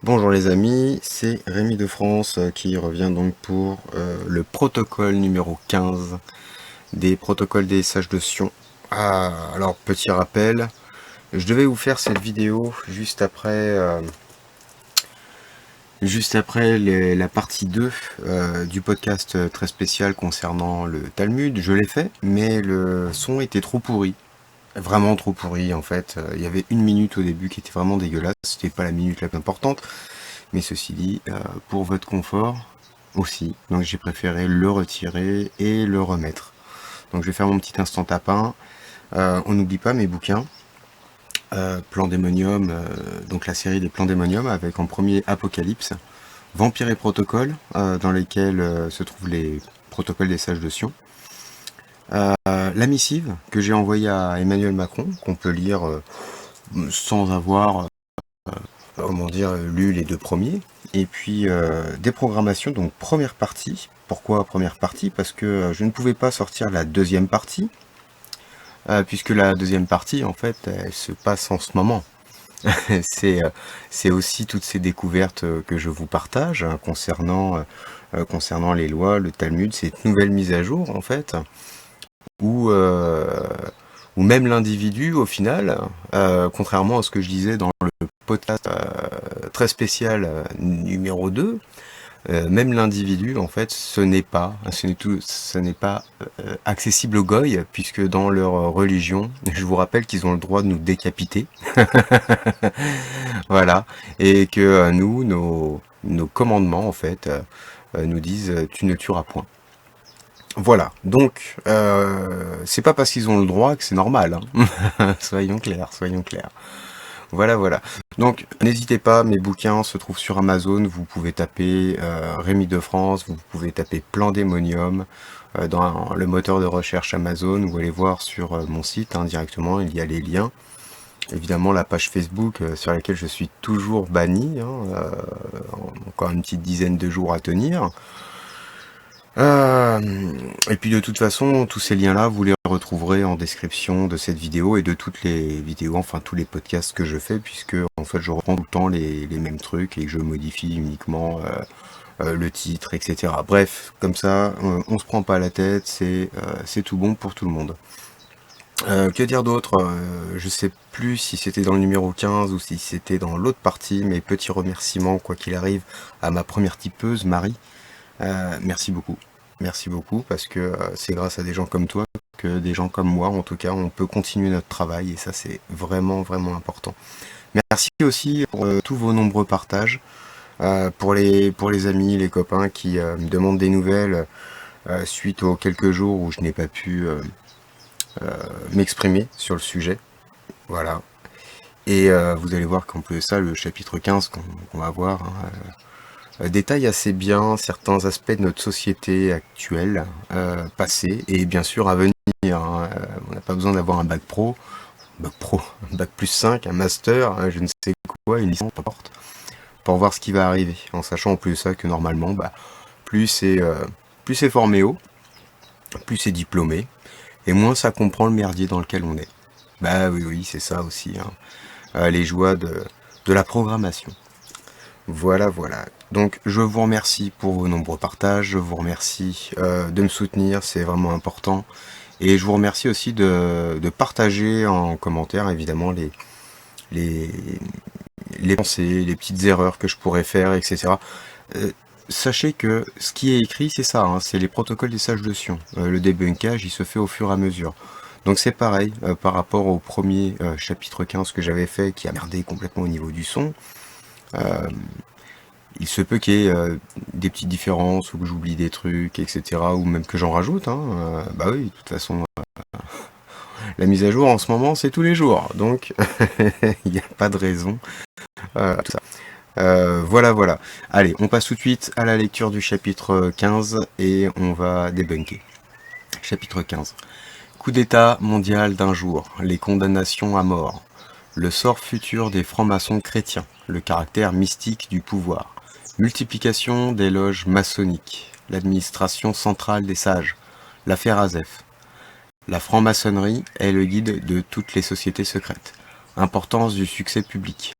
Bonjour les amis, c'est Rémi de France qui revient donc pour le protocole numéro 15 des protocoles des sages de Sion. Alors petit rappel, je devais vous faire cette vidéo juste après la partie 2 du podcast très spécial concernant le Talmud. Je l'ai fait, mais le son était trop pourri. Vraiment trop pourri en fait. Il y avait une minute au début qui était vraiment dégueulasse. C'était pas la minute la plus importante. Mais ceci dit, pour votre confort aussi, donc j'ai préféré le retirer et le remettre. Donc je vais faire mon petit instant tapin. On n'oublie pas mes bouquins. Plan démonium, donc la série des plans démonium avec en premier Apocalypse, Vampire et Protocole, dans lesquels se trouvent les protocoles des sages de Sion. La missive que j'ai envoyée à Emmanuel Macron, qu'on peut lire sans avoir lu les deux premiers. Et puis des programmations, donc première partie. Pourquoi première partie? Parce que je ne pouvais pas sortir la deuxième partie, puisque la deuxième partie, en fait, elle se passe en ce moment. C'est aussi toutes ces découvertes que je vous partage concernant les lois, le Talmud, cette nouvelle mise à jour, en fait, où, où même l'individu, au final, contrairement à ce que je disais dans le podcast très spécial numéro 2, même l'individu, en fait, ce n'est pas accessible aux goy, puisque dans leur religion, je vous rappelle qu'ils ont le droit de nous décapiter, voilà, et que nos commandements, en fait, nous disent tu ne tueras point. Voilà, donc c'est pas parce qu'ils ont le droit que c'est normal, hein. Soyons clairs, soyons clairs. Voilà, voilà. Donc, n'hésitez pas, mes bouquins se trouvent sur Amazon. Vous pouvez taper Rémi de France, vous pouvez taper Plan Démonium dans le moteur de recherche Amazon, ou allez voir sur mon site directement, il y a les liens. Évidemment, la page Facebook sur laquelle je suis toujours banni, encore une petite dizaine de jours à tenir. Et puis de toute façon, tous ces liens-là, vous les retrouverez en description de cette vidéo et de toutes les vidéos, enfin tous les podcasts que je fais, puisque en fait je reprends tout le temps les mêmes trucs et que je modifie uniquement le titre, etc. Bref, comme ça, on se prend pas la tête, c'est tout bon pour tout le monde. Que dire d'autre? Je sais plus si c'était dans le numéro 15 ou si c'était dans l'autre partie, mais petit remerciement, quoi qu'il arrive, à ma première tipeuse, Marie. Merci beaucoup. Merci beaucoup parce que c'est grâce à des gens comme toi que des gens comme moi, en tout cas, on peut continuer notre travail et ça c'est vraiment vraiment important. Merci aussi pour tous vos nombreux partages, pour les amis, les copains qui me demandent des nouvelles suite aux quelques jours où je n'ai pas pu m'exprimer sur le sujet. Voilà. Et vous allez voir qu'en plus de ça, le chapitre 15 qu'on va voir, détaille assez bien certains aspects de notre société actuelle, passée et bien sûr à venir. On n'a pas besoin d'avoir un bac pro, un bac plus 5, un master, je ne sais quoi, une licence, peu importe, pour voir ce qui va arriver. En sachant en plus de ça que normalement, plus c'est formé haut, plus c'est diplômé, et moins ça comprend le merdier dans lequel on est. Bah oui, oui, c'est ça aussi, hein. Les joies de la programmation. Voilà, voilà. Donc je vous remercie pour vos nombreux partages, je vous remercie de me soutenir, c'est vraiment important. Et je vous remercie aussi de partager en commentaire évidemment les, les pensées, les petites erreurs que je pourrais faire, etc. Sachez que ce qui est écrit, c'est ça, hein, c'est les protocoles des sages de Sion. Le débunkage, il se fait au fur et à mesure. Donc c'est pareil par rapport au premier chapitre 15 que j'avais fait, qui a merdé complètement au niveau du son. Il se peut qu'il y ait des petites différences ou que j'oublie des trucs, etc. Ou même que j'en rajoute. Bah oui, de toute façon, la mise à jour en ce moment, c'est tous les jours. Donc, il n'y a pas de raison à tout ça. Voilà, voilà. Allez, on passe tout de suite à la lecture du chapitre 15 et on va débunker. Chapitre 15. Coup d'état mondial d'un jour, les condamnations à mort, le sort futur des francs-maçons chrétiens, le caractère mystique du pouvoir, multiplication des loges maçonniques, l'administration centrale des sages, l'affaire Azef. La franc-maçonnerie est le guide de toutes les sociétés secrètes. Importance du succès public.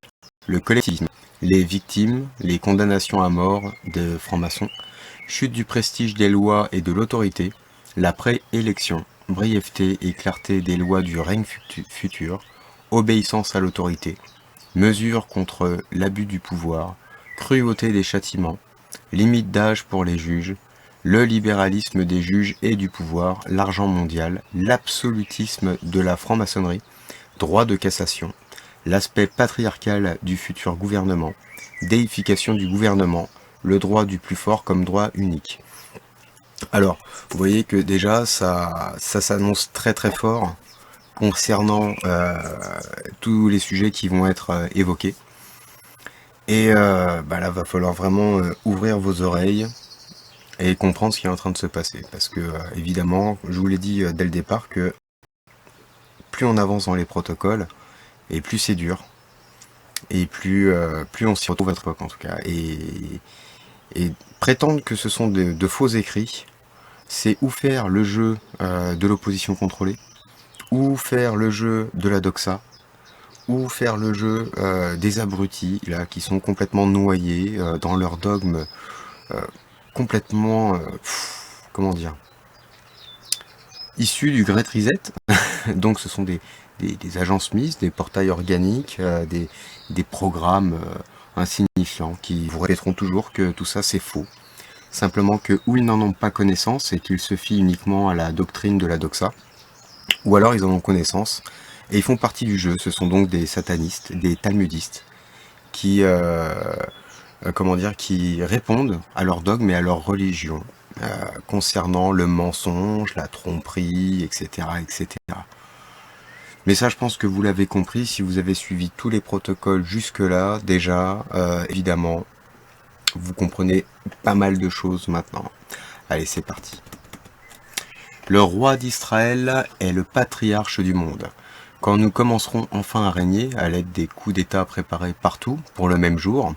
Le collectivisme. les victimes, les condamnations à mort de francs-maçons, chute du prestige des lois et de l'autorité, la préélection, brièveté et clarté des lois du règne futur, obéissance à l'autorité, mesures contre l'abus du pouvoir, cruauté des châtiments, limite d'âge pour les juges, le libéralisme des juges et du pouvoir, l'argent mondial, l'absolutisme de la franc-maçonnerie, droit de cassation, l'aspect patriarcal du futur gouvernement, déification du gouvernement, le droit du plus fort comme droit unique. Alors, vous voyez que déjà, ça s'annonce très très fort concernant tous les sujets qui vont être évoqués. Et là, va falloir vraiment ouvrir vos oreilles et comprendre ce qui est en train de se passer. Parce que, évidemment, je vous l'ai dit dès le départ, que plus on avance dans les protocoles, et plus c'est dur, et plus on s'y retrouve à notre époque en tout cas. Et prétendre que ce sont de faux écrits, c'est ou faire le jeu de l'opposition contrôlée, ou faire le jeu de la doxa, ou faire le jeu des abrutis, là, qui sont complètement noyés dans leur dogme, complètement, comment dire, issus du Great Reset. Donc ce sont des agents Smith, des portails organiques, des programmes insignifiants qui vous répéteront toujours que tout ça c'est faux. Simplement que ou ils n'en ont pas connaissance et qu'ils se fient uniquement à la doctrine de la doxa, ou alors ils en ont connaissance et ils font partie du jeu. Ce sont donc des satanistes, des talmudistes qui, qui répondent à leur dogme et à leur religion concernant le mensonge, la tromperie, etc., etc. Mais ça, je pense que vous l'avez compris, si vous avez suivi tous les protocoles jusque-là, déjà, évidemment, vous comprenez pas mal de choses maintenant. Allez, c'est parti. Le roi d'Israël est le patriarche du monde. Quand nous commencerons enfin à régner, à l'aide des coups d'État préparés partout, pour le même jour,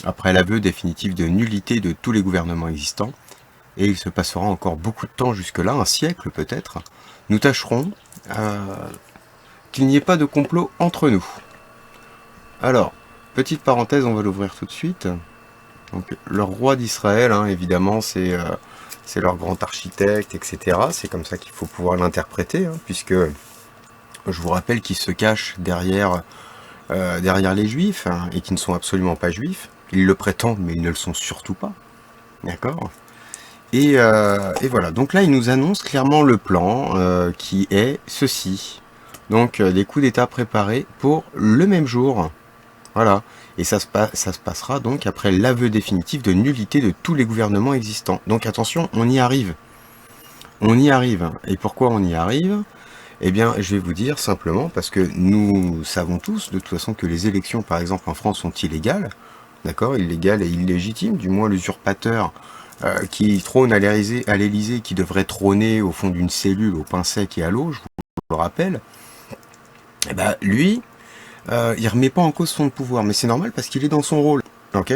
après l'aveu définitif de nullité de tous les gouvernements existants, et il se passera encore beaucoup de temps jusque-là, un siècle peut-être, nous tâcherons qu'il n'y ait pas de complot entre nous. Alors, petite parenthèse, on va l'ouvrir tout de suite. Donc, le roi d'Israël, hein, évidemment, c'est leur grand architecte, etc. C'est comme ça qu'il faut pouvoir l'interpréter, hein, puisque je vous rappelle qu'ils se cachent derrière les juifs, hein, et qui ne sont absolument pas juifs. Ils le prétendent, mais ils ne le sont surtout pas. D'accord ? Et voilà, donc là, il nous annonce clairement le plan qui est ceci. Donc, des coups d'État préparés pour le même jour. Voilà. Et ça se passera donc après l'aveu définitif de nullité de tous les gouvernements existants. Donc attention, on y arrive. On y arrive. Et pourquoi on y arrive ? Eh bien, je vais vous dire simplement parce que nous savons tous, de toute façon, que les élections, par exemple, en France, sont illégales. D'accord ? Illégales et illégitimes. Du moins, l'usurpateur qui trône à l'Élysée, qui devrait trôner au fond d'une cellule au pain sec et à l'eau, je vous le rappelle, eh ben, lui... il remet pas en cause son pouvoir, mais c'est normal parce qu'il est dans son rôle, ok ?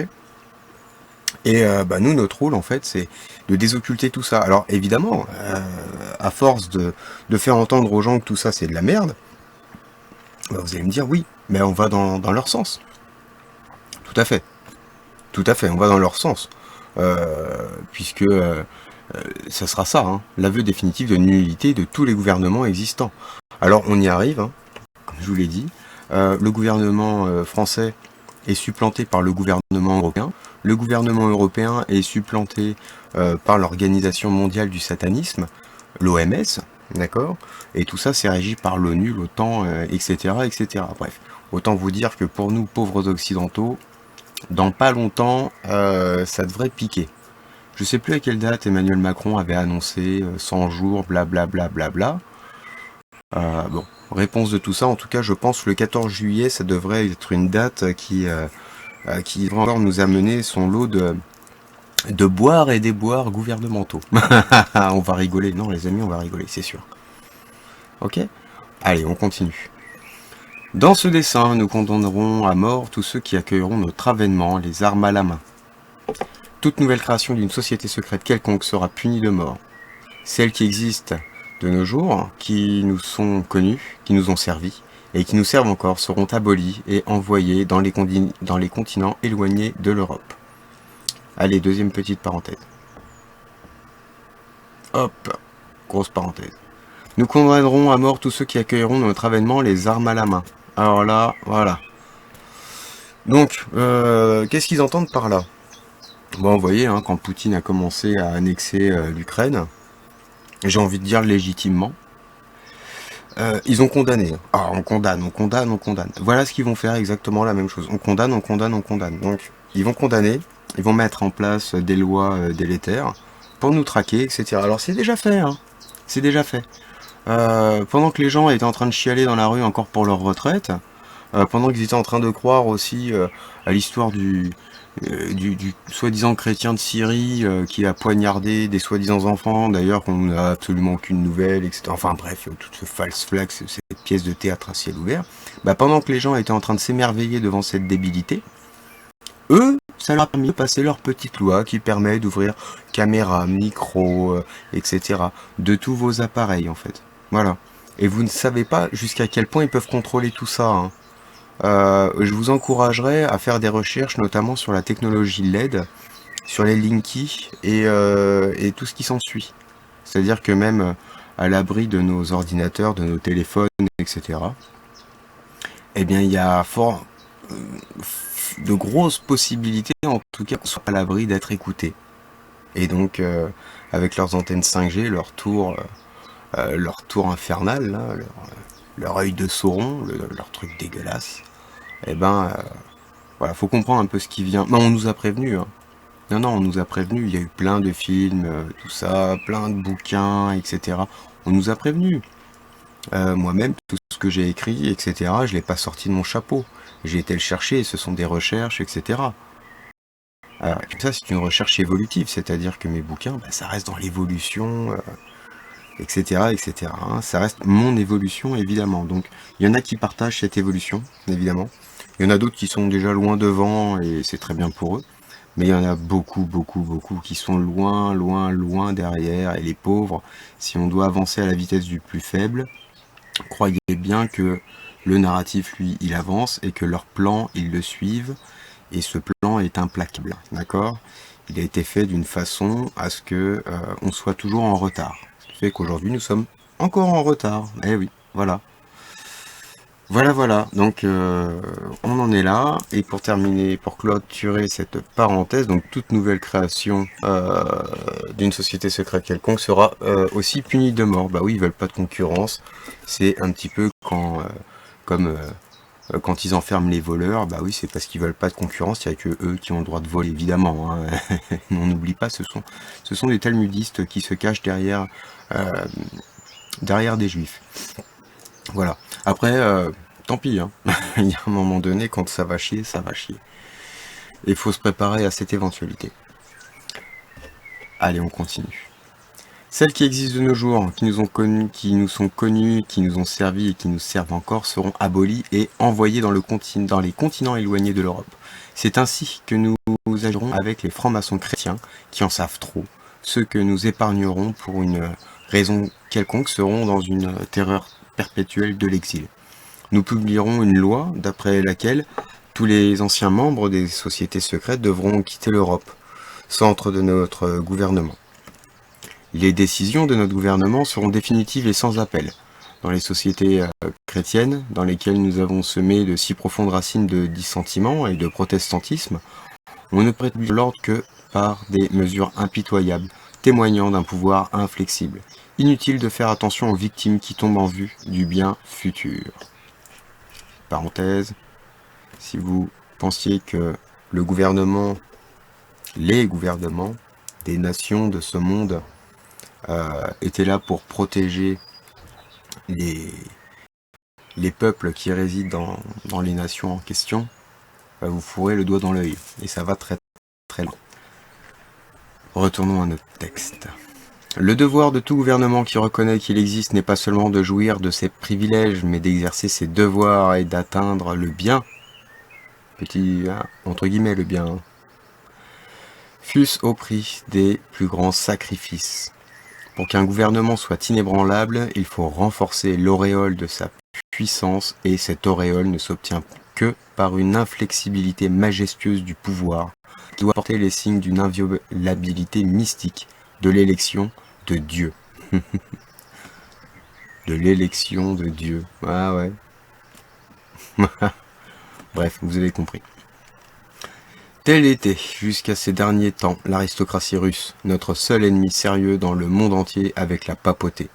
Et nous, notre rôle, en fait, c'est de désocculter tout ça. Alors, évidemment, à force de faire entendre aux gens que tout ça, c'est de la merde, vous allez me dire, oui, mais on va dans leur sens. Tout à fait, on va dans leur sens. Puisque ça sera ça, hein, l'aveu définitif de nullité de tous les gouvernements existants. Alors, on y arrive, hein, comme je vous l'ai dit. Le gouvernement français est supplanté par le gouvernement européen. Le gouvernement européen est supplanté par l'Organisation mondiale du satanisme, l'OMS, d'accord ? Et tout ça, c'est régi par l'ONU, l'OTAN, etc., etc. Bref, autant vous dire que pour nous, pauvres occidentaux, dans pas longtemps, ça devrait piquer. Je sais plus à quelle date Emmanuel Macron avait annoncé 100 jours, blablabla. Bon, réponse de tout ça, en tout cas, je pense que le 14 juillet, ça devrait être une date qui devrait encore nous amener son lot de boire et déboires gouvernementaux. On va rigoler, non les amis, on va rigoler, c'est sûr. Ok ? Allez, on continue. Dans ce dessin, nous condamnerons à mort tous ceux qui accueilleront notre avènement, les armes à la main. Toute nouvelle création d'une société secrète quelconque sera punie de mort. Celle qui existe de nos jours, qui nous sont connus, qui nous ont servi, et qui nous servent encore seront abolis et envoyés dans les continents éloignés de l'Europe. Allez, deuxième petite parenthèse. Hop, grosse parenthèse. Nous condamnerons à mort tous ceux qui accueilleront notre avènement les armes à la main. Alors là, voilà. Donc, qu'est-ce qu'ils entendent par là? Bon, vous voyez, hein, quand Poutine a commencé à annexer l'Ukraine, j'ai envie de dire légitimement, ils ont condamné. Ah, on condamne, on condamne, on condamne. Voilà ce qu'ils vont faire, exactement la même chose. On condamne, on condamne, on condamne. Donc, ils vont condamner, ils vont mettre en place des lois délétères pour nous traquer, etc. Alors, c'est déjà fait, hein. C'est déjà fait. Pendant que les gens étaient en train de chialer dans la rue encore pour leur retraite, pendant qu'ils étaient en train de croire aussi à l'histoire du soi-disant chrétien de Syrie qui a poignardé des soi-disant enfants, d'ailleurs qu'on n'a absolument aucune nouvelle, etc. Enfin bref, tout ce false flag, cette pièce de théâtre à ciel ouvert. Bah, pendant que les gens étaient en train de s'émerveiller devant cette débilité, eux, ça leur a permis de passer leur petite loi qui permet d'ouvrir caméra, micro, etc. de tous vos appareils en fait. Voilà. Et vous ne savez pas jusqu'à quel point ils peuvent contrôler tout ça, hein. Je vous encouragerais à faire des recherches, notamment sur la technologie LED, sur les Linky et tout ce qui s'ensuit. C'est-à-dire que même à l'abri de nos ordinateurs, de nos téléphones, etc., eh bien, il y a fort de grosses possibilités, en tout cas, qu'on soit à l'abri d'être écoutés. Et donc, avec leurs antennes 5G, leur tour infernal, là, leur œil de Sauron, leur truc dégueulasse, eh ben, voilà, faut comprendre un peu ce qui vient. Non, on nous a prévenu, hein. Non, on nous a prévenu. Il y a eu plein de films, tout ça, plein de bouquins, etc. On nous a prévenu. Moi-même, tout ce que j'ai écrit, etc., je l'ai pas sorti de mon chapeau. J'ai été le chercher, ce sont des recherches, etc. Alors, ça, c'est une recherche évolutive, c'est-à-dire que mes bouquins, bah, ça reste dans l'évolution, etc., etc. Hein. Ça reste mon évolution, évidemment. Donc, il y en a qui partagent cette évolution, évidemment. Il y en a d'autres qui sont déjà loin devant, et c'est très bien pour eux. Mais il y en a beaucoup, beaucoup, beaucoup qui sont loin, loin, loin derrière. Et les pauvres, si on doit avancer à la vitesse du plus faible, croyez bien que le narratif, lui, il avance et que leur plan, ils le suivent. Et ce plan est implacable, d'accord? Il a été fait d'une façon à ce que on soit toujours en retard. Ce qui fait qu'aujourd'hui, nous sommes encore en retard. Eh oui, voilà. Voilà. Donc, on en est là. Et pour terminer, pour clôturer cette parenthèse, donc toute nouvelle création d'une société secrète quelconque sera aussi punie de mort. Bah oui, ils veulent pas de concurrence. C'est un petit peu comme quand ils enferment les voleurs. Bah oui, c'est parce qu'ils veulent pas de concurrence. Il y a que eux qui ont le droit de voler, évidemment, hein. On n'oublie pas, ce sont des talmudistes qui se cachent derrière des juifs. Voilà. Après, tant pis, hein. Il y a un moment donné, quand ça va chier, ça va chier. Et il faut se préparer à cette éventualité. Allez, on continue. Celles qui existent de nos jours, qui nous sont connues, qui nous ont servi et qui nous servent encore, seront abolies et envoyées dans les continents éloignés de l'Europe. C'est ainsi que nous agirons avec les francs-maçons chrétiens qui en savent trop. Ceux que nous épargnerons pour une raison quelconque seront dans une terreur perpétuelle de l'exil. Nous publierons une loi d'après laquelle tous les anciens membres des sociétés secrètes devront quitter l'Europe, centre de notre gouvernement. Les décisions de notre gouvernement seront définitives et sans appel. Dans les sociétés chrétiennes, dans lesquelles nous avons semé de si profondes racines de dissentiment et de protestantisme, on ne prête l'ordre que par des mesures impitoyables, témoignant d'un pouvoir inflexible. Inutile de faire attention aux victimes qui tombent en vue du bien futur. Parenthèse, si vous pensiez que les gouvernements des nations de ce monde étaient là pour protéger les peuples qui résident dans les nations en question, vous fourrez le doigt dans l'œil. Et ça va très très loin. Retournons à notre texte. Le devoir de tout gouvernement qui reconnaît qu'il existe n'est pas seulement de jouir de ses privilèges, mais d'exercer ses devoirs et d'atteindre le bien. Petit, entre guillemets, le bien. Fût-ce au prix des plus grands sacrifices. Pour qu'un gouvernement soit inébranlable, il faut renforcer l'auréole de sa puissance, et cette auréole ne s'obtient que par une inflexibilité majestueuse du pouvoir, qui doit porter les signes d'une inviolabilité mystique, de l'élection de Dieu. De l'élection de Dieu. Ah ouais. Bref, vous avez compris. Tel était, jusqu'à ces derniers temps, l'aristocratie russe, notre seul ennemi sérieux dans le monde entier avec la papauté.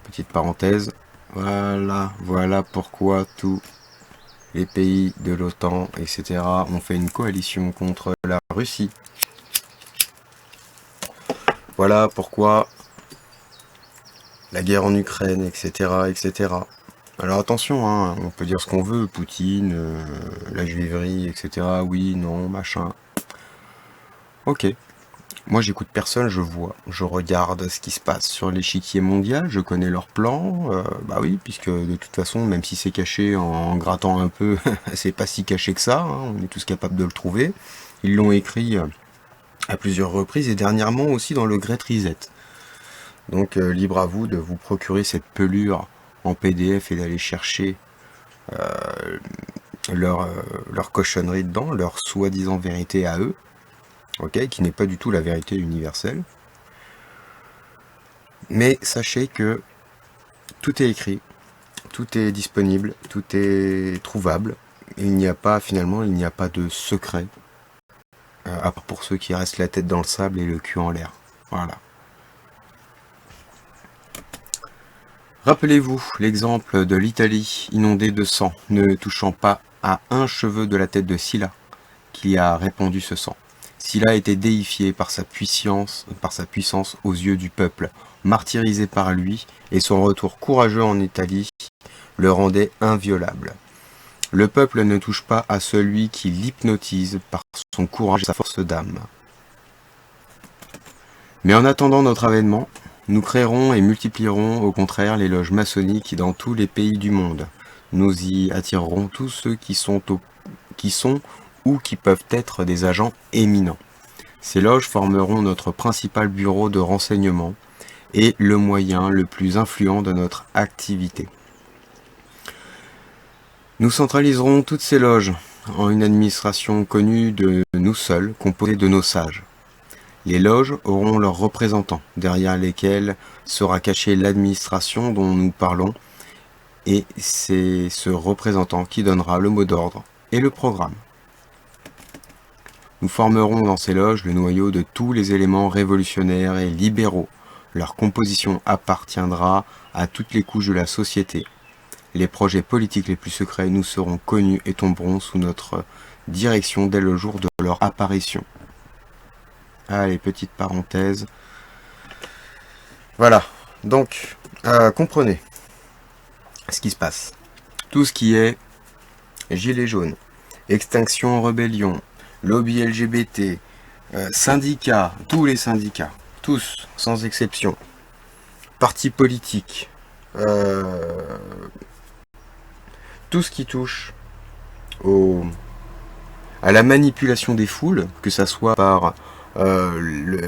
Petite parenthèse, voilà pourquoi tous les pays de l'OTAN, etc. ont fait une coalition contre la Russie. Voilà pourquoi la guerre en Ukraine, etc., etc. Alors attention, hein, on peut dire ce qu'on veut, Poutine, la juiverie, etc. Oui, non, machin. Ok. Moi, j'écoute personne, je regarde ce qui se passe sur l'échiquier mondial, je connais leurs plans, bah oui, puisque de toute façon, même si c'est caché en grattant un peu, c'est pas si caché que ça, hein, on est tous capables de le trouver. Ils l'ont écrit à plusieurs reprises et dernièrement aussi dans le Great Reset. Donc libre à vous de vous procurer cette pelure en PDF et d'aller chercher leur cochonnerie dedans, leur soi-disant vérité à eux, ok, qui n'est pas du tout la vérité universelle. Mais sachez que tout est écrit, tout est disponible, tout est trouvable. Il n'y a pas de secret, à part pour ceux qui restent la tête dans le sable et le cul en l'air. Voilà. Rappelez-vous l'exemple de l'Italie inondée de sang, ne touchant pas à un cheveu de la tête de Sylla, qui a répandu ce sang. Sylla était déifié par sa puissance aux yeux du peuple, martyrisé par lui, et son retour courageux en Italie le rendait inviolable. Le peuple ne touche pas à celui qui l'hypnotise par son courage et sa force d'âme. Mais en attendant notre avènement, nous créerons et multiplierons au contraire les loges maçonniques dans tous les pays du monde. Nous y attirerons tous ceux qui sont ou qui peuvent être des agents éminents. Ces loges formeront notre principal bureau de renseignement et le moyen le plus influent de notre activité. Nous centraliserons toutes ces loges en une administration connue de nous seuls, composée de nos sages. Les loges auront leurs représentants, derrière lesquels sera cachée l'administration dont nous parlons, et c'est ce représentant qui donnera le mot d'ordre et le programme. Nous formerons dans ces loges le noyau de tous les éléments révolutionnaires et libéraux. Leur composition appartiendra à toutes les couches de la société. Les projets politiques les plus secrets nous seront connus et tomberont sous notre direction dès le jour de leur apparition. Allez, petite parenthèse. Voilà, donc, comprenez ce qui se passe. Tout ce qui est gilets jaunes, extinction rébellion, lobby LGBT, syndicats, tous les syndicats, tous, sans exception, partis politiques, tout ce qui touche à la manipulation des foules, que ça soit par le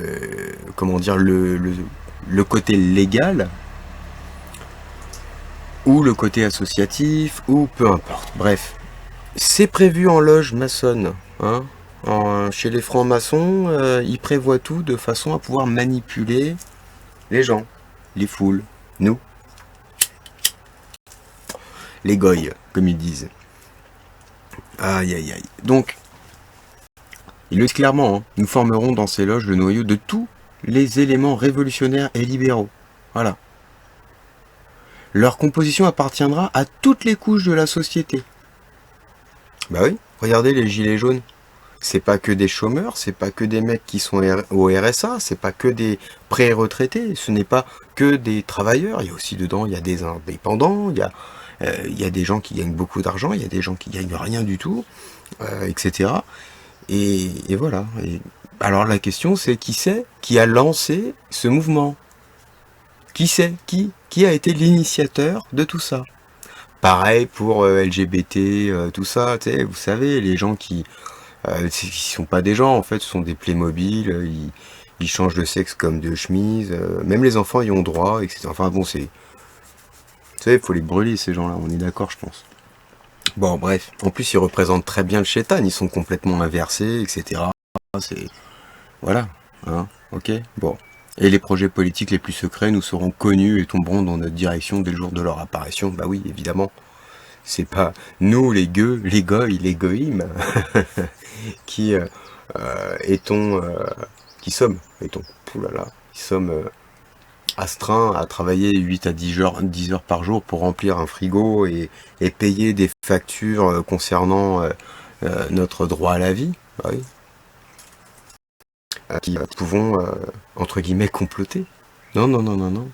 côté légal ou le côté associatif ou peu importe. Bref, c'est prévu en loge maçonne. Hein, chez les francs-maçons, ils prévoient tout de façon à pouvoir manipuler les gens, les foules, nous, les goyes, comme ils disent. Aïe aïe aïe. Donc, il le dit clairement, hein, nous formerons dans ces loges le noyau de tous les éléments révolutionnaires et libéraux. Voilà. Leur composition appartiendra à toutes les couches de la société. Bah oui, regardez les gilets jaunes. C'est pas que des chômeurs, c'est pas que des mecs qui sont au RSA, c'est pas que des pré-retraités, ce n'est pas que des travailleurs. Il y a aussi dedans, il y a des indépendants, il y a des gens qui gagnent beaucoup d'argent, il y a des gens qui gagnent rien du tout, etc. Et voilà. Et alors la question c'est qui a lancé ce mouvement? Qui a été l'initiateur de tout ça? Pareil pour LGBT, tout ça, tu sais, vous savez, les gens qui sont pas des gens en fait, ce sont des Playmobil, ils changent de sexe comme de chemise, même les enfants y ont droit, etc. Enfin bon, c'est savez, il faut les brûler, ces gens-là, on est d'accord, je pense. Bon, bref. En plus, ils représentent très bien le chétan, ils sont complètement inversés, etc. C'est... Voilà. Hein, ok. Bon. Et les projets politiques les plus secrets nous seront connus et tomberont dans notre direction dès le jour de leur apparition. Bah oui, évidemment. C'est pas nous, les goïs, les goïmes, qui étons, qui sommes, poulala, qui sommes astreints à travailler 8 à 10 heures par jour pour remplir un frigo et payer des factures concernant notre droit à la vie. Bah oui. Qui pouvons, entre guillemets, comploter. Non, non, non, non, non.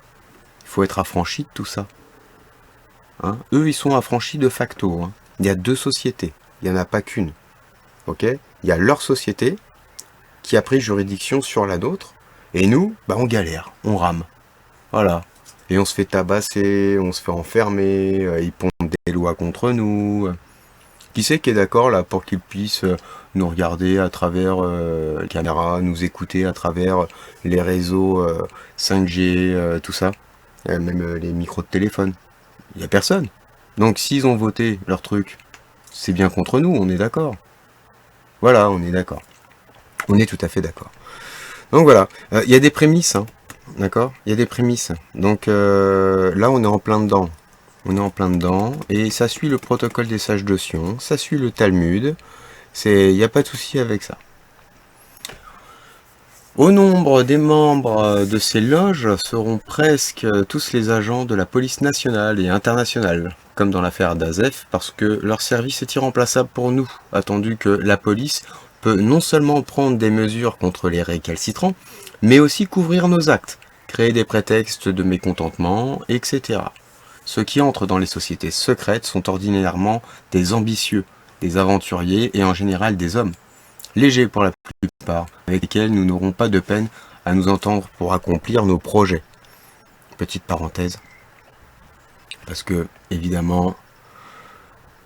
Il faut être affranchi de tout ça. Hein, eux, ils sont affranchis de facto. Hein. Il y a 2 sociétés. Il n'y en a pas qu'une. Ok. Il y a leur société qui a pris juridiction sur la nôtre. Et nous, bah, on galère. On rame. Voilà. Et on se fait tabasser, on se fait enfermer, ils pondent des lois contre nous. Qui c'est qui est d'accord là pour qu'ils puissent nous regarder à travers les caméras, nous écouter à travers les réseaux 5G, tout ça, même les micros de téléphone. Il n'y a personne. Donc s'ils ont voté leur truc, c'est bien contre nous, on est d'accord. Voilà, on est d'accord. On est tout à fait d'accord. Donc voilà, il y a des prémices, hein, d'accord. Il y a des prémices. Donc là, on est en plein dedans. On est en plein dedans, et ça suit le protocole des sages de Sion, ça suit le Talmud, il n'y a pas de souci avec ça. Au nombre des membres de ces loges seront presque tous les agents de la police nationale et internationale, comme dans l'affaire d'Azef, parce que leur service est irremplaçable pour nous, attendu que la police peut non seulement prendre des mesures contre les récalcitrants, mais aussi couvrir nos actes, créer des prétextes de mécontentement, etc. Ceux qui entrent dans les sociétés secrètes sont ordinairement des ambitieux, des aventuriers et en général des hommes, légers pour la plupart, avec lesquels nous n'aurons pas de peine à nous entendre pour accomplir nos projets. Petite parenthèse, parce que, évidemment,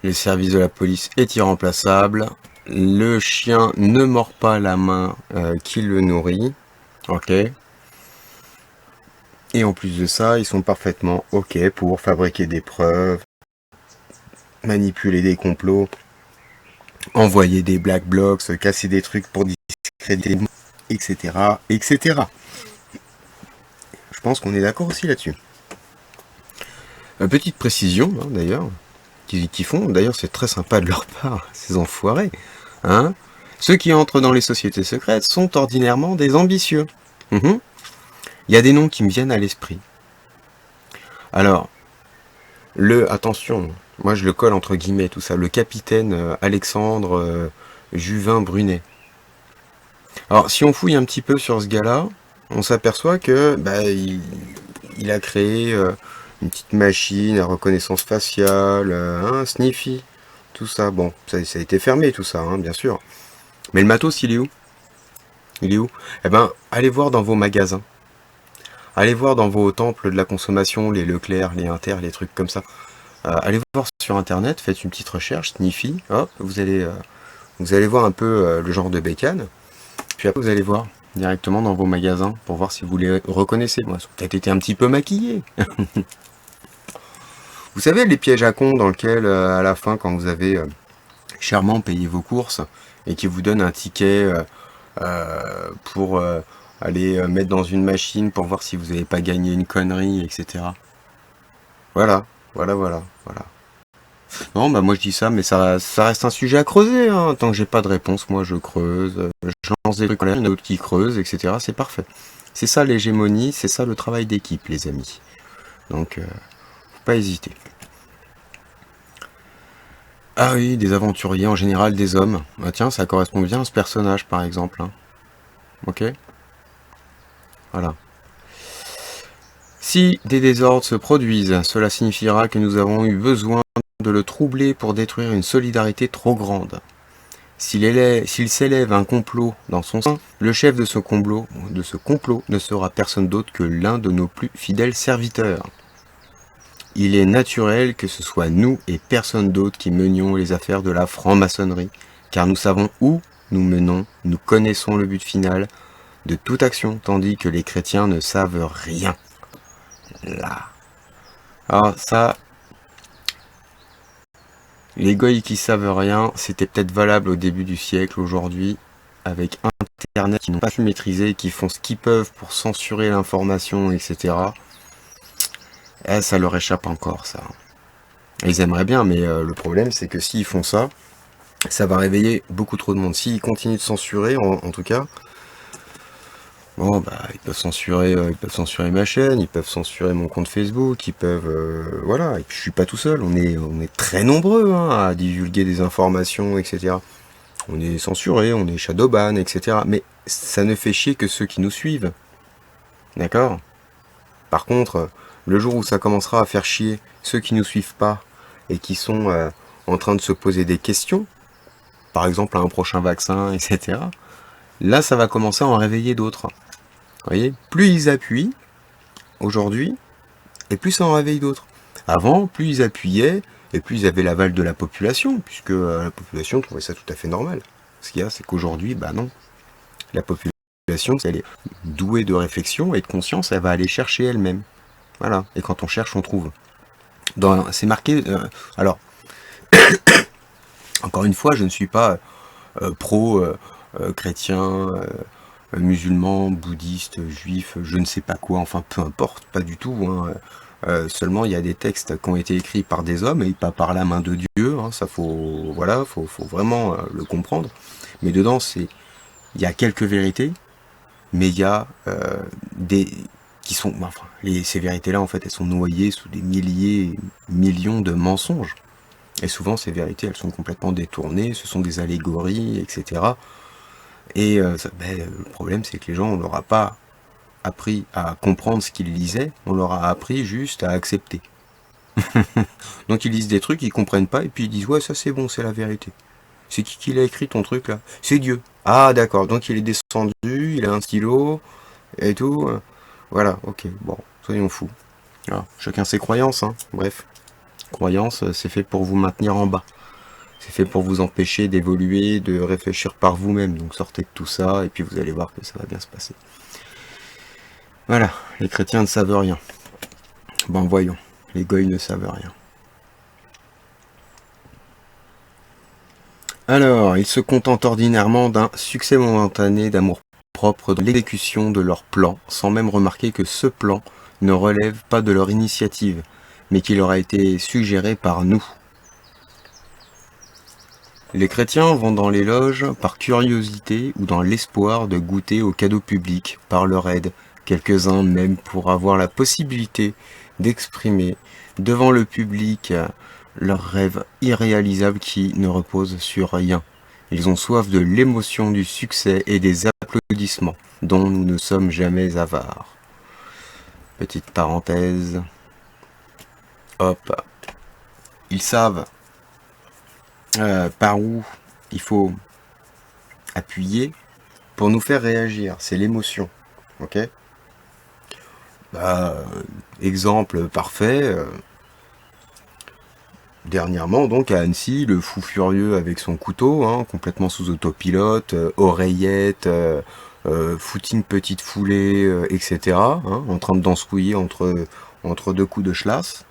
les services de la police est irremplaçable, le chien ne mord pas la main qui le nourrit, ok. Et en plus de ça, ils sont parfaitement ok pour fabriquer des preuves, manipuler des complots, envoyer des black blocs, casser des trucs pour discréditer, etc., etc. Je pense qu'on est d'accord aussi là-dessus. Petite précision, hein, d'ailleurs, qu'ils font, d'ailleurs c'est très sympa de leur part, ces enfoirés. Hein. Ceux qui entrent dans les sociétés secrètes sont ordinairement des ambitieux. Il y a des noms qui me viennent à l'esprit. Alors, attention, moi je le colle entre guillemets tout ça, le capitaine Alexandre Juvin Brunet. Alors si on fouille un petit peu sur ce gars-là, on s'aperçoit que il a créé une petite machine à reconnaissance faciale, Sniffy, tout ça. Bon, ça a été fermé tout ça, hein, bien sûr. Mais le matos, il est où? Il est où? Eh ben, allez voir dans vos magasins. Allez voir dans vos temples de la consommation, les Leclerc, les Inter, les trucs comme ça. Allez voir sur internet, faites une petite recherche, Sniffy, hop, vous allez voir un peu le genre de bécane. Puis après, vous allez voir directement dans vos magasins pour voir si vous les reconnaissez. Moi, ils ont peut-être été un petit peu maquillés. Vous savez, les pièges à cons dans lesquels, à la fin, quand vous avez chèrement payé vos courses et qui vous donnent un ticket pour aller mettre dans une machine pour voir si vous n'avez pas gagné une connerie, etc. Voilà. Non, bah moi je dis ça, mais ça reste un sujet à creuser, hein. Tant que j'ai pas de réponse, moi je creuse, je lance des trucs en l'air, il y en a d'autres qui creusent, etc. C'est parfait. C'est ça l'hégémonie, c'est ça le travail d'équipe, les amis. Donc, faut pas hésiter. Ah oui, des aventuriers, en général des hommes. Ah tiens, ça correspond bien à ce personnage, par exemple. Hein. Ok? Voilà. Si des désordres se produisent, cela signifiera que nous avons eu besoin de le troubler pour détruire une solidarité trop grande. S'il s'élève un complot dans son sein, le chef de ce complot ne sera personne d'autre que l'un de nos plus fidèles serviteurs. Il est naturel que ce soit nous et personne d'autre qui menions les affaires de la franc-maçonnerie, car nous savons où nous menons, nous connaissons le but final de toute action, tandis que les chrétiens ne savent rien. Là. Alors ça, les goïs qui savent rien, c'était peut-être valable au début du siècle. Aujourd'hui, avec Internet, qui n'ont pas su maîtriser, qui font ce qu'ils peuvent pour censurer l'information, etc. Ça leur échappe encore, ça. Ils aimeraient bien, mais le problème, c'est que s'ils font ça, ça va réveiller beaucoup trop de monde. S'ils continuent de censurer, en tout cas, bon, bah, ils peuvent censurer ma chaîne, ils peuvent censurer mon compte Facebook, ils peuvent, voilà. Et puis je suis pas tout seul, on est très nombreux hein, à divulguer des informations, etc. On est censuré, on est shadowban, etc. Mais ça ne fait chier que ceux qui nous suivent, d'accord? Par contre, le jour où ça commencera à faire chier ceux qui nous suivent pas et qui sont en train de se poser des questions, par exemple à un prochain vaccin, etc. Là, ça va commencer à en réveiller d'autres. Vous voyez, plus ils appuient aujourd'hui, et plus ça en réveille d'autres. Avant, plus ils appuyaient, et plus ils avaient l'aval de la population, puisque la population trouvait ça tout à fait normal. Ce qu'il y a, c'est qu'aujourd'hui, bah non. La population, si elle est douée de réflexion et de conscience, elle va aller chercher elle-même. Voilà. Et quand on cherche, on trouve. C'est marqué. Alors, encore une fois, je ne suis pas pro chrétien, musulman, bouddhiste, juif, je ne sais pas quoi, enfin peu importe, pas du tout. Hein. Seulement, il y a des textes qui ont été écrits par des hommes et pas par la main de Dieu. Hein, ça faut, voilà, faut vraiment le comprendre. Mais dedans, il y a quelques vérités, mais il y a des qui sont, enfin, ces vérités-là, en fait, elles sont noyées sous des milliers, millions de mensonges. Et souvent, ces vérités, elles sont complètement détournées, ce sont des allégories, etc. Et le problème, c'est que les gens, on leur a pas appris à comprendre ce qu'ils lisaient, on leur a appris juste à accepter. Donc ils lisent des trucs, ils comprennent pas, et puis ils disent ouais, ça c'est bon, c'est la vérité. C'est qui l'a écrit ton truc là? C'est Dieu. Ah d'accord, donc il est descendu, il a un stylo, et tout. Voilà, ok, bon, soyons fous. Alors, chacun ses croyances, hein. Bref. Croyances, c'est fait pour vous maintenir en bas. C'est fait pour vous empêcher d'évoluer, de réfléchir par vous-même. Donc sortez de tout ça, et puis vous allez voir que ça va bien se passer. Voilà, les chrétiens ne savent rien. Ben voyons, les goïs ne savent rien. Alors, ils se contentent ordinairement d'un succès momentané d'amour propre dans l'exécution de leur plan, sans même remarquer que ce plan ne relève pas de leur initiative, mais qui leur a été suggéré par nous. Les chrétiens vont dans les loges par curiosité ou dans l'espoir de goûter aux cadeaux publics par leur aide, quelques-uns même pour avoir la possibilité d'exprimer devant le public leurs rêves irréalisables qui ne reposent sur rien. Ils ont soif de l'émotion du succès et des applaudissements dont nous ne sommes jamais avares. Petite parenthèse. Hop. Ils savent par où il faut appuyer pour nous faire réagir. C'est l'émotion. Ok ? Exemple parfait. Dernièrement, donc, à Annecy, le fou furieux avec son couteau, hein, complètement sous autopilote, oreillette, footing petite foulée, etc., hein, en train de dansouiller entre deux coups de chlasse.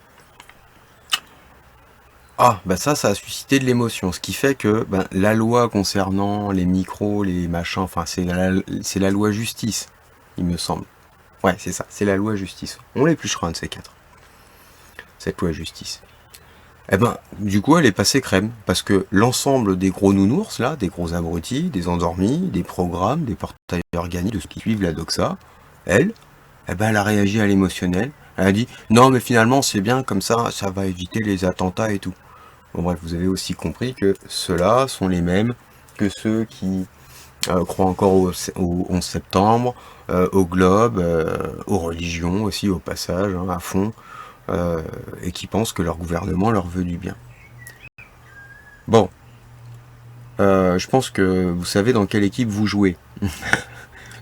Ah, bah ça a suscité de l'émotion, ce qui fait que la loi concernant les micros, les machins, enfin, c'est la loi justice, il me semble. Ouais, c'est ça, c'est la loi justice. On l'épluchera un de ces quatre. Cette loi justice. Eh ben, du coup, elle est passée crème, parce que l'ensemble des gros nounours, là, des gros abrutis, des endormis, des programmes, des portails organiques, de ceux qui suivent la doxa, elle a réagi à l'émotionnel. Elle a dit, non, mais finalement, c'est bien, comme ça va éviter les attentats et tout. Bon, bref, vous avez aussi compris que ceux-là sont les mêmes que ceux qui croient encore au 11 septembre, au globe, aux religions aussi, au passage, hein, à fond. Et qui pensent que leur gouvernement leur veut du bien. Bon, je pense que vous savez dans quelle équipe vous jouez.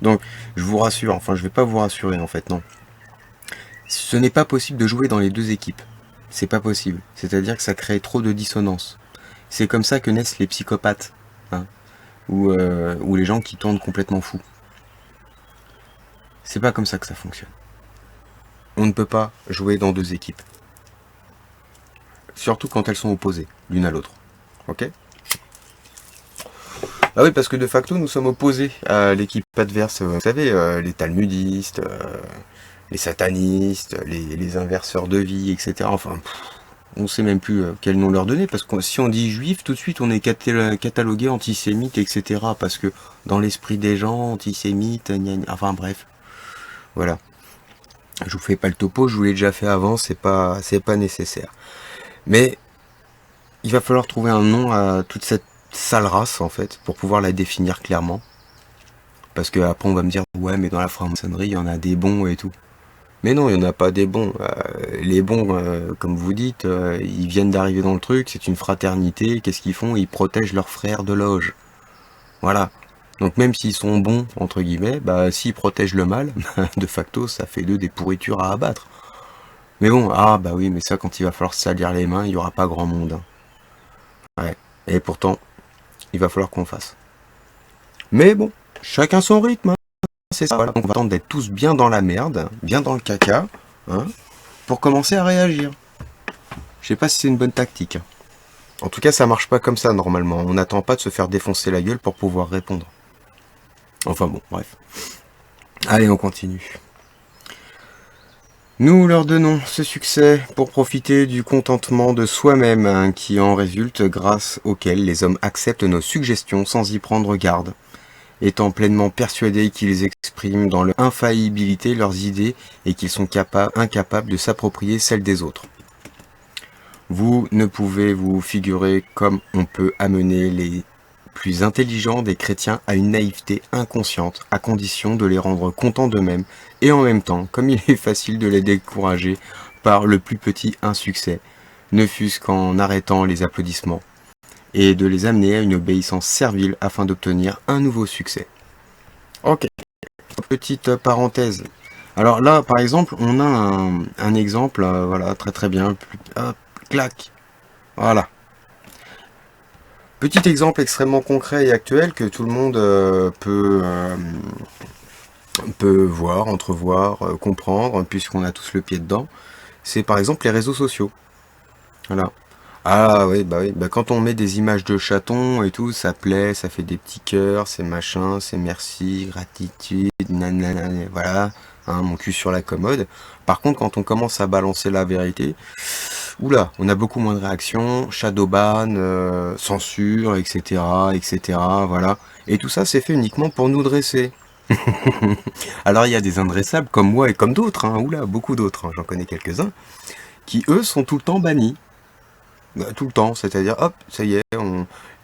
Donc, je vous rassure, enfin je vais pas vous rassurer en fait, non. Ce n'est pas possible de jouer dans les deux équipes. C'est pas possible. C'est-à-dire que ça crée trop de dissonance. C'est comme ça que naissent les psychopathes, hein, ou les gens qui tournent complètement fous. C'est pas comme ça que ça fonctionne. On ne peut pas jouer dans deux équipes. surtout quand elles sont opposées l'une à l'autre. Ok? Ah oui, parce que de facto, nous sommes opposés à l'équipe adverse. Vous savez, les talmudistes, les satanistes, les inverseurs de vie, etc. Enfin, on sait même plus quel nom leur donner, parce que si on dit juif, tout de suite, on est catalogué antisémite, etc. Parce que dans l'esprit des gens, antisémite, enfin bref, voilà. Je vous fais pas le topo, je vous l'ai déjà fait avant, c'est pas nécessaire. Mais il va falloir trouver un nom à toute cette sale race, en fait, pour pouvoir la définir clairement. Parce que après on va me dire, ouais, mais dans la franc-maçonnerie, il y en a des bons et tout. Mais non, il n'y en a pas des bons. Les bons, comme vous dites, ils viennent d'arriver dans le truc, c'est une fraternité, qu'est-ce qu'ils font? Ils protègent leurs frères de loge. Voilà. Donc même s'ils sont bons, entre guillemets, bah s'ils protègent le mal, de facto, ça fait d'eux des pourritures à abattre. Mais bon, ah bah oui, mais ça, quand il va falloir se salir les mains, il n'y aura pas grand monde. Ouais. Et pourtant, il va falloir qu'on fasse. Mais bon, chacun son rythme, hein. C'est ça. Voilà. On va attendre d'être tous bien dans la merde, bien dans le caca, hein, pour commencer à réagir. Je sais pas si c'est une bonne tactique. En tout cas, ça marche pas comme ça normalement. On n'attend pas de se faire défoncer la gueule pour pouvoir répondre. Enfin bon, bref. Allez, on continue. Nous leur donnons ce succès pour profiter du contentement de soi-même, hein, qui en résulte, grâce auquel les hommes acceptent nos suggestions sans y prendre garde, étant pleinement persuadés qu'ils expriment dans leur infaillibilité leurs idées et qu'ils sont incapables de s'approprier celles des autres. Vous ne pouvez vous figurer comme on peut amener les plus intelligents des chrétiens à une naïveté inconsciente, à condition de les rendre contents d'eux-mêmes, et en même temps, comme il est facile de les décourager par le plus petit insuccès, ne fût-ce qu'en arrêtant les applaudissements, et de les amener à une obéissance servile afin d'obtenir un nouveau succès. Ok, petite parenthèse. Alors là, par exemple, on a un exemple, voilà, très très bien, clac, voilà. Petit exemple extrêmement concret et actuel que tout le monde peut voir, entrevoir, comprendre, puisqu'on a tous le pied dedans, c'est par exemple les réseaux sociaux. Voilà. Ah oui, quand on met des images de chatons et tout, ça plaît, ça fait des petits cœurs, c'est machin, c'est merci, gratitude, nanana, voilà, hein, mon cul sur la commode. Par contre, quand on commence à balancer la vérité, oula, on a beaucoup moins de réactions, shadowban, censure, etc., etc., voilà. Et tout ça, c'est fait uniquement pour nous dresser. Alors il y a des indressables comme moi et comme d'autres, hein, oula, beaucoup d'autres, hein, j'en connais quelques-uns, qui eux sont tout le temps bannis. Tout le temps, c'est-à-dire, hop, ça y est,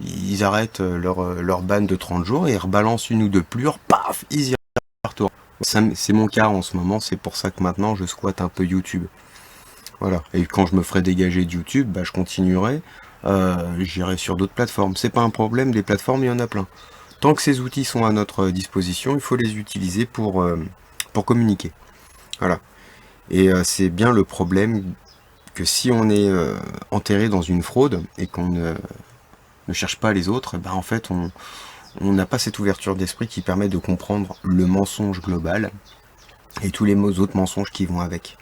ils arrêtent leur ban de 30 jours et ils rebalancent une ou deux plures, paf, ils y retournent. C'est mon cas en ce moment, c'est pour ça que maintenant je squatte un peu YouTube. Voilà, et quand je me ferai dégager de YouTube, bah, je continuerai, j'irai sur d'autres plateformes. C'est pas un problème, des plateformes, il y en a plein. Tant que ces outils sont à notre disposition, il faut les utiliser pour communiquer. Voilà. Et c'est bien le problème que si on est enterré dans une fraude et qu'on ne cherche pas les autres, bah en fait on n'a pas cette ouverture d'esprit qui permet de comprendre le mensonge global et tous les autres mensonges qui vont avec.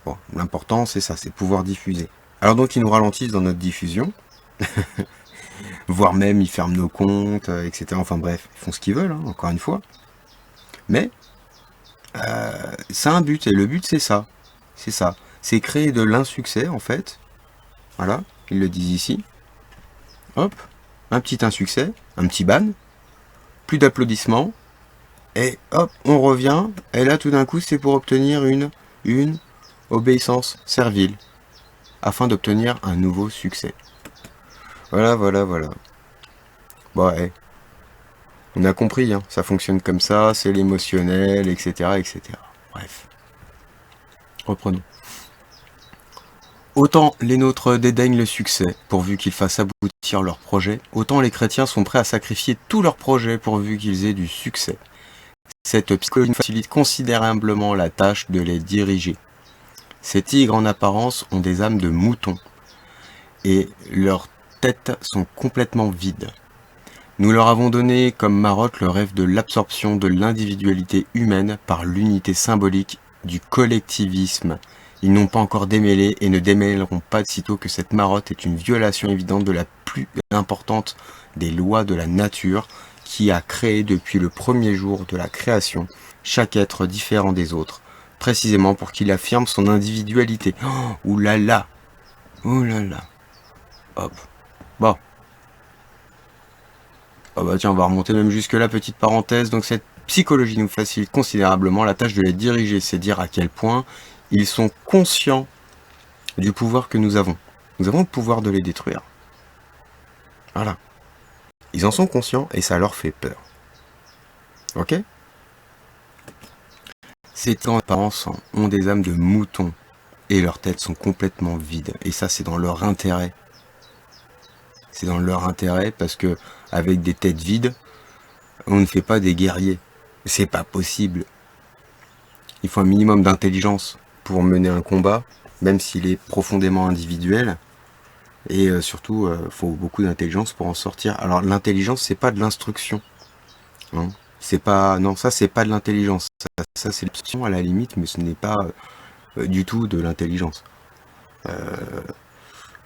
Bon, l'important c'est ça, c'est pouvoir diffuser. Alors donc ils nous ralentissent dans notre diffusion, voire même ils ferment nos comptes, etc. Enfin bref, ils font ce qu'ils veulent, hein, encore une fois. Mais ça a un but, et le but c'est ça. C'est ça. C'est créer de l'insuccès en fait. Voilà, ils le disent ici. Hop, un petit insuccès, un petit ban, plus d'applaudissements, et hop, on revient, et là tout d'un coup c'est pour obtenir une obéissance servile, afin d'obtenir un nouveau succès. Voilà. Bon, ouais. On a compris, hein, ça fonctionne comme ça, c'est l'émotionnel, etc., etc. Bref. Reprenons. Autant les nôtres dédaignent le succès, pourvu qu'ils fassent aboutir leurs projets, autant les chrétiens sont prêts à sacrifier tous leurs projets pourvu qu'ils aient du succès. Cette psychologie facilite considérablement la tâche de les diriger. Ces tigres en apparence ont des âmes de moutons, et leurs têtes sont complètement vides. Nous leur avons donné comme marotte le rêve de l'absorption de l'individualité humaine par l'unité symbolique du collectivisme. Ils n'ont pas encore démêlé et ne démêleront pas sitôt que cette marotte est une violation évidente de la plus importante des lois de la nature qui a créé depuis le premier jour de la création chaque être différent des autres, précisément pour qu'il affirme son individualité. Oh, oulala, oulala. Hop. Bon. Ah bah tiens, on va remonter même jusque là, petite parenthèse. Donc cette psychologie nous facilite considérablement la tâche de les diriger. C'est dire à quel point ils sont conscients du pouvoir que nous avons. Nous avons le pouvoir de les détruire. Voilà. Ils en sont conscients et ça leur fait peur. Ok? Ces transparents ont des âmes de moutons et leurs têtes sont complètement vides. Et ça, c'est dans leur intérêt. C'est dans leur intérêt parce que avec des têtes vides, on ne fait pas des guerriers. C'est pas possible. Il faut un minimum d'intelligence pour mener un combat, même s'il est profondément individuel. Et surtout, faut beaucoup d'intelligence pour en sortir. Alors l'intelligence, c'est pas de l'instruction. Hein. C'est pas, non, ça c'est pas de l'intelligence. Ça c'est l'option à la limite, mais ce n'est pas du tout de l'intelligence.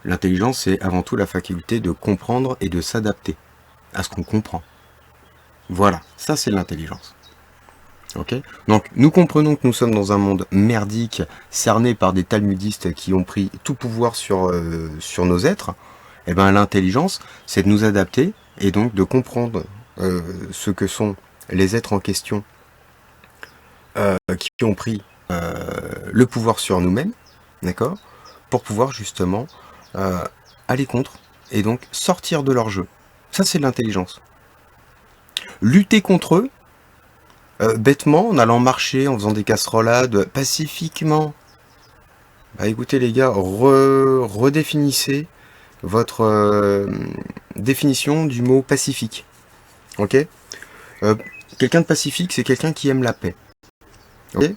L'intelligence, c'est avant tout la faculté de comprendre et de s'adapter à ce qu'on comprend. Voilà, ça c'est l'intelligence. Ok. Donc nous comprenons que nous sommes dans un monde merdique, cerné par des talmudistes qui ont pris tout pouvoir sur nos êtres. Et ben l'intelligence, c'est de nous adapter et donc de comprendre ce que sont les êtres en question qui ont pris le pouvoir sur nous-mêmes, d'accord, pour pouvoir justement aller contre et donc sortir de leur jeu. Ça c'est de l'intelligence. Lutter contre eux, bêtement, en allant marcher, en faisant des casserolades, pacifiquement. Bah écoutez les gars, redéfinissez votre définition du mot pacifique. Ok? Quelqu'un de pacifique, c'est quelqu'un qui aime la paix. Ok?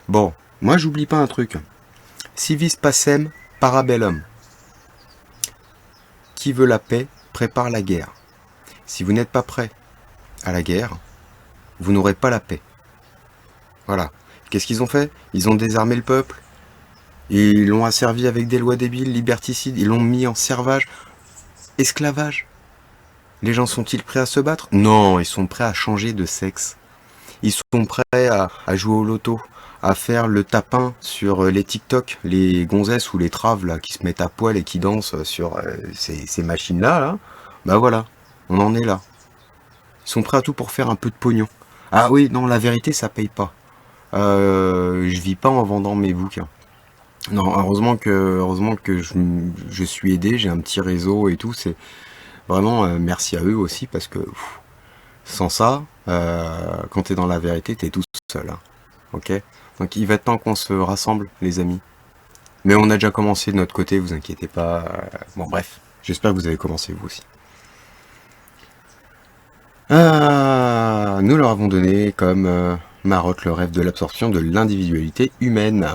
Bon, moi j'oublie pas un truc. Civis pacem, para bellum. Qui veut la paix, prépare la guerre. Si vous n'êtes pas prêt à la guerre, vous n'aurez pas la paix. Voilà. Qu'est-ce qu'ils ont fait? Ils ont désarmé le peuple. Ils l'ont asservi avec des lois débiles, liberticides. Ils l'ont mis en servage, esclavage. Les gens sont-ils prêts à se battre? Non, ils sont prêts à changer de sexe. Ils sont prêts à jouer au loto, à faire le tapin sur les TikTok, les gonzesses ou les traves là, qui se mettent à poil et qui dansent sur ces machines-là. Là. Bah voilà, on en est là. Ils sont prêts à tout pour faire un peu de pognon. Ah oui, non, la vérité, ça paye pas. Je vis pas en vendant mes bouquins. Non, heureusement que je suis aidé, j'ai un petit réseau et tout. C'est vraiment merci à eux aussi parce que sans ça, quand t'es dans la vérité, t'es tout seul. Hein. Ok? Donc il va être temps qu'on se rassemble, les amis. Mais on a déjà commencé de notre côté, vous inquiétez pas. Bon bref, j'espère que vous avez commencé vous aussi. Nous leur avons donné comme marotte le rêve de l'absorption de l'individualité humaine.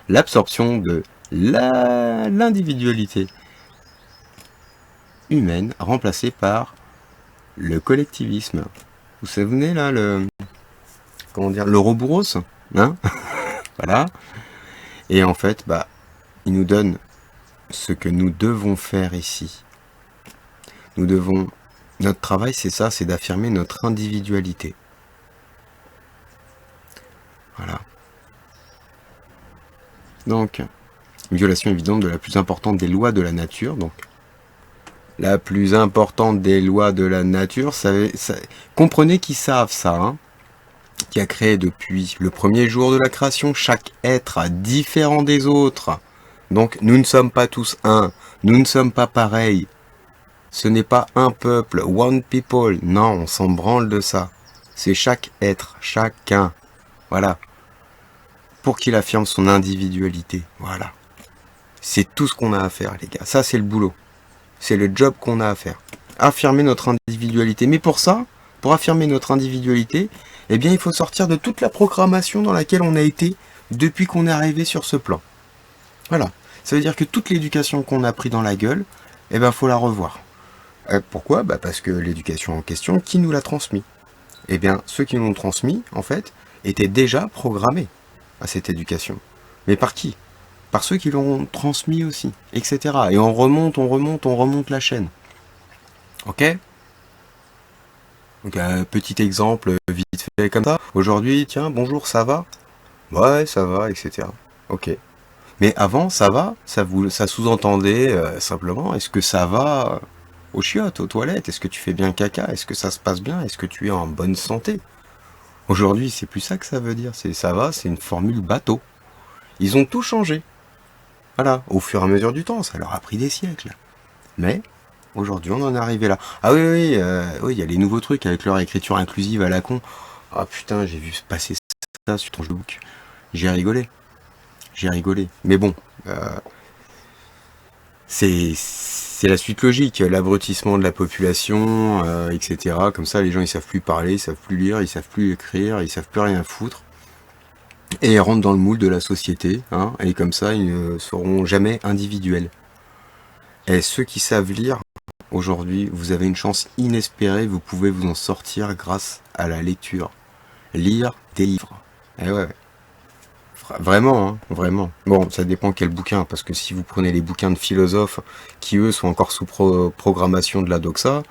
L'absorption de l'individualité humaine remplacée par le collectivisme. Vous vous souvenez là, comment dire, l'Ouroboros, hein? Voilà. Et en fait, bah, il nous donne ce que nous devons faire ici. Notre travail, c'est ça, c'est d'affirmer notre individualité. Voilà. Donc, une violation évidente de la plus importante des lois de la nature. Donc, la plus importante des lois de la nature, comprenez qu'ils savent ça, hein, qui a créé depuis le premier jour de la création chaque être différent des autres. Donc, nous ne sommes pas tous un, nous ne sommes pas pareils. Ce n'est pas un peuple, one people. Non, on s'en branle de ça. C'est chaque être, chacun. Voilà. Pour qu'il affirme son individualité. Voilà. C'est tout ce qu'on a à faire, les gars. Ça, c'est le boulot. C'est le job qu'on a à faire. Affirmer notre individualité. Mais pour ça, pour affirmer notre individualité, eh bien, il faut sortir de toute la programmation dans laquelle on a été depuis qu'on est arrivé sur ce plan. Voilà. Ça veut dire que toute l'éducation qu'on a pris dans la gueule, eh ben, faut la revoir. Pourquoi? Bah parce que l'éducation en question, qui nous l'a transmis? Eh bien, ceux qui nous l'ont transmis, en fait, étaient déjà programmés. à cette éducation. Mais par qui? Par ceux qui l'ont transmis aussi, etc. Et on remonte la chaîne. Ok? Donc petit exemple vite fait comme ça. Aujourd'hui, tiens, bonjour, ça va? Ouais, ça va, etc. Ok. Mais avant, ça va? Ça sous-entendait simplement, est-ce que ça va aux chiottes, aux toilettes? Est-ce que tu fais bien caca? Est-ce que ça se passe bien? Est-ce que tu es en bonne santé? Aujourd'hui, c'est plus ça que ça veut dire. C'est ça va, c'est une formule bateau. Ils ont tout changé. Voilà, au fur et à mesure du temps, ça leur a pris des siècles. Mais aujourd'hui, on en est arrivé là. Ah oui, oui, oui, il y a les nouveaux trucs avec leur écriture inclusive à la con. Ah putain, j'ai vu passer ça sur ton Facebook. J'ai rigolé. J'ai rigolé. Mais bon, c'est la suite logique. L'abrutissement de la population, etc. Comme ça, les gens, ils savent plus parler, ils savent plus lire, ils savent plus écrire, ils savent plus rien foutre. Et ils rentrent dans le moule de la société, hein, et comme ça, ils ne seront jamais individuels. Et ceux qui savent lire, aujourd'hui, vous avez une chance inespérée, vous pouvez vous en sortir grâce à la lecture. Lire des livres. Et ouais, vraiment, hein, vraiment. Bon, ça dépend quel bouquin, parce que si vous prenez les bouquins de philosophes, qui eux sont encore sous programmation de la doxa,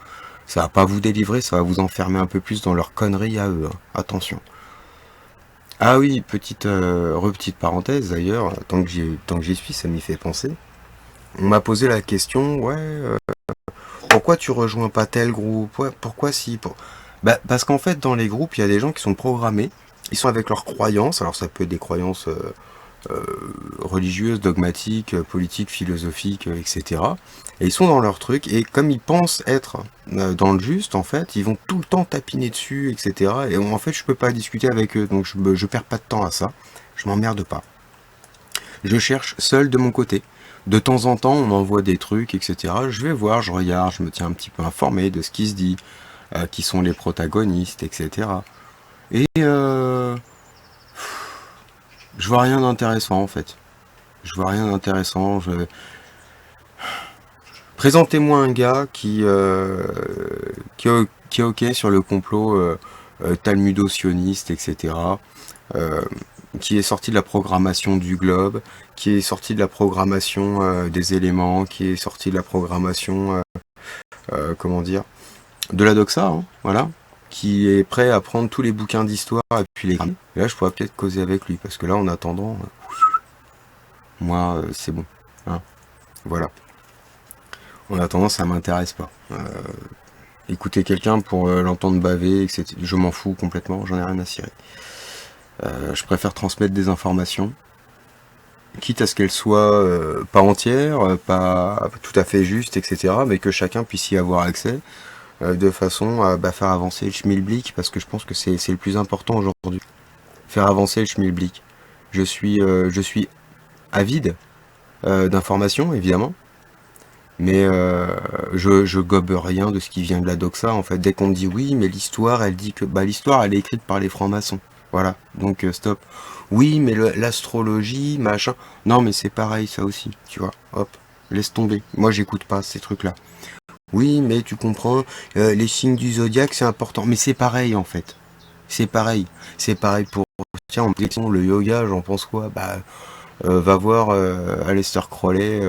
ça va pas vous délivrer, ça va vous enfermer un peu plus dans leur connerie à eux, hein. Attention. Ah oui, petite parenthèse d'ailleurs, tant que j'y suis, ça m'y fait penser. On m'a posé la question, ouais, pourquoi tu rejoins pas tel groupe? Ouais, pourquoi si Bah, parce qu'en fait, dans les groupes, il y a des gens qui sont programmés, ils sont avec leurs croyances, alors ça peut être des croyances euh, religieuses, dogmatiques, politiques, philosophiques, etc. Et ils sont dans leur truc, et comme ils pensent être dans le juste, en fait, ils vont tout le temps tapiner dessus, etc. Et en fait, je peux pas discuter avec eux, donc je perds pas de temps à ça, je m'emmerde pas. Je cherche seul de mon côté. De temps en temps, on m'envoie des trucs, etc. Je vais voir, je regarde, je me tiens un petit peu informé de ce qui se dit, qui sont les protagonistes, etc. Et je vois rien d'intéressant en fait. Je vois rien d'intéressant. Présentez-moi un gars qui est ok sur le complot talmudo-sioniste, etc. euh, qui est sorti de la programmation du globe, qui est sorti de la programmation des éléments, qui est sorti de la programmation, comment dire, de la doxa, hein, voilà, qui est prêt à prendre tous les bouquins d'histoire et puis les cramer. Et là, je pourrais peut-être causer avec lui, parce que là, en attendant, moi, c'est bon, hein, voilà. En attendant, ça m'intéresse pas. Écouter quelqu'un pour l'entendre baver, etc., je m'en fous complètement, j'en ai rien à cirer. Je préfère transmettre des informations, quitte à ce qu'elles soient pas entières, pas tout à fait justes, etc., mais que chacun puisse y avoir accès, de façon à faire avancer le schmilblick, parce que je pense que c'est le plus important aujourd'hui. Faire avancer le schmilblick. Je suis avide d'informations, évidemment, mais je gobe rien de ce qui vient de la doxa, en fait. Dès qu'on me dit oui, mais l'histoire, elle dit que l'histoire, elle est écrite par les francs-maçons. Voilà, donc stop. Oui, mais l'astrologie, machin. Non, mais c'est pareil, ça aussi, tu vois. Hop, laisse tomber. Moi, j'écoute pas ces trucs-là. Oui, mais tu comprends, les signes du zodiaque, c'est important. Mais c'est pareil, en fait. C'est pareil. C'est pareil pour... Tiens, en question, le yoga, j'en pense quoi? Va voir Aleister Crowley,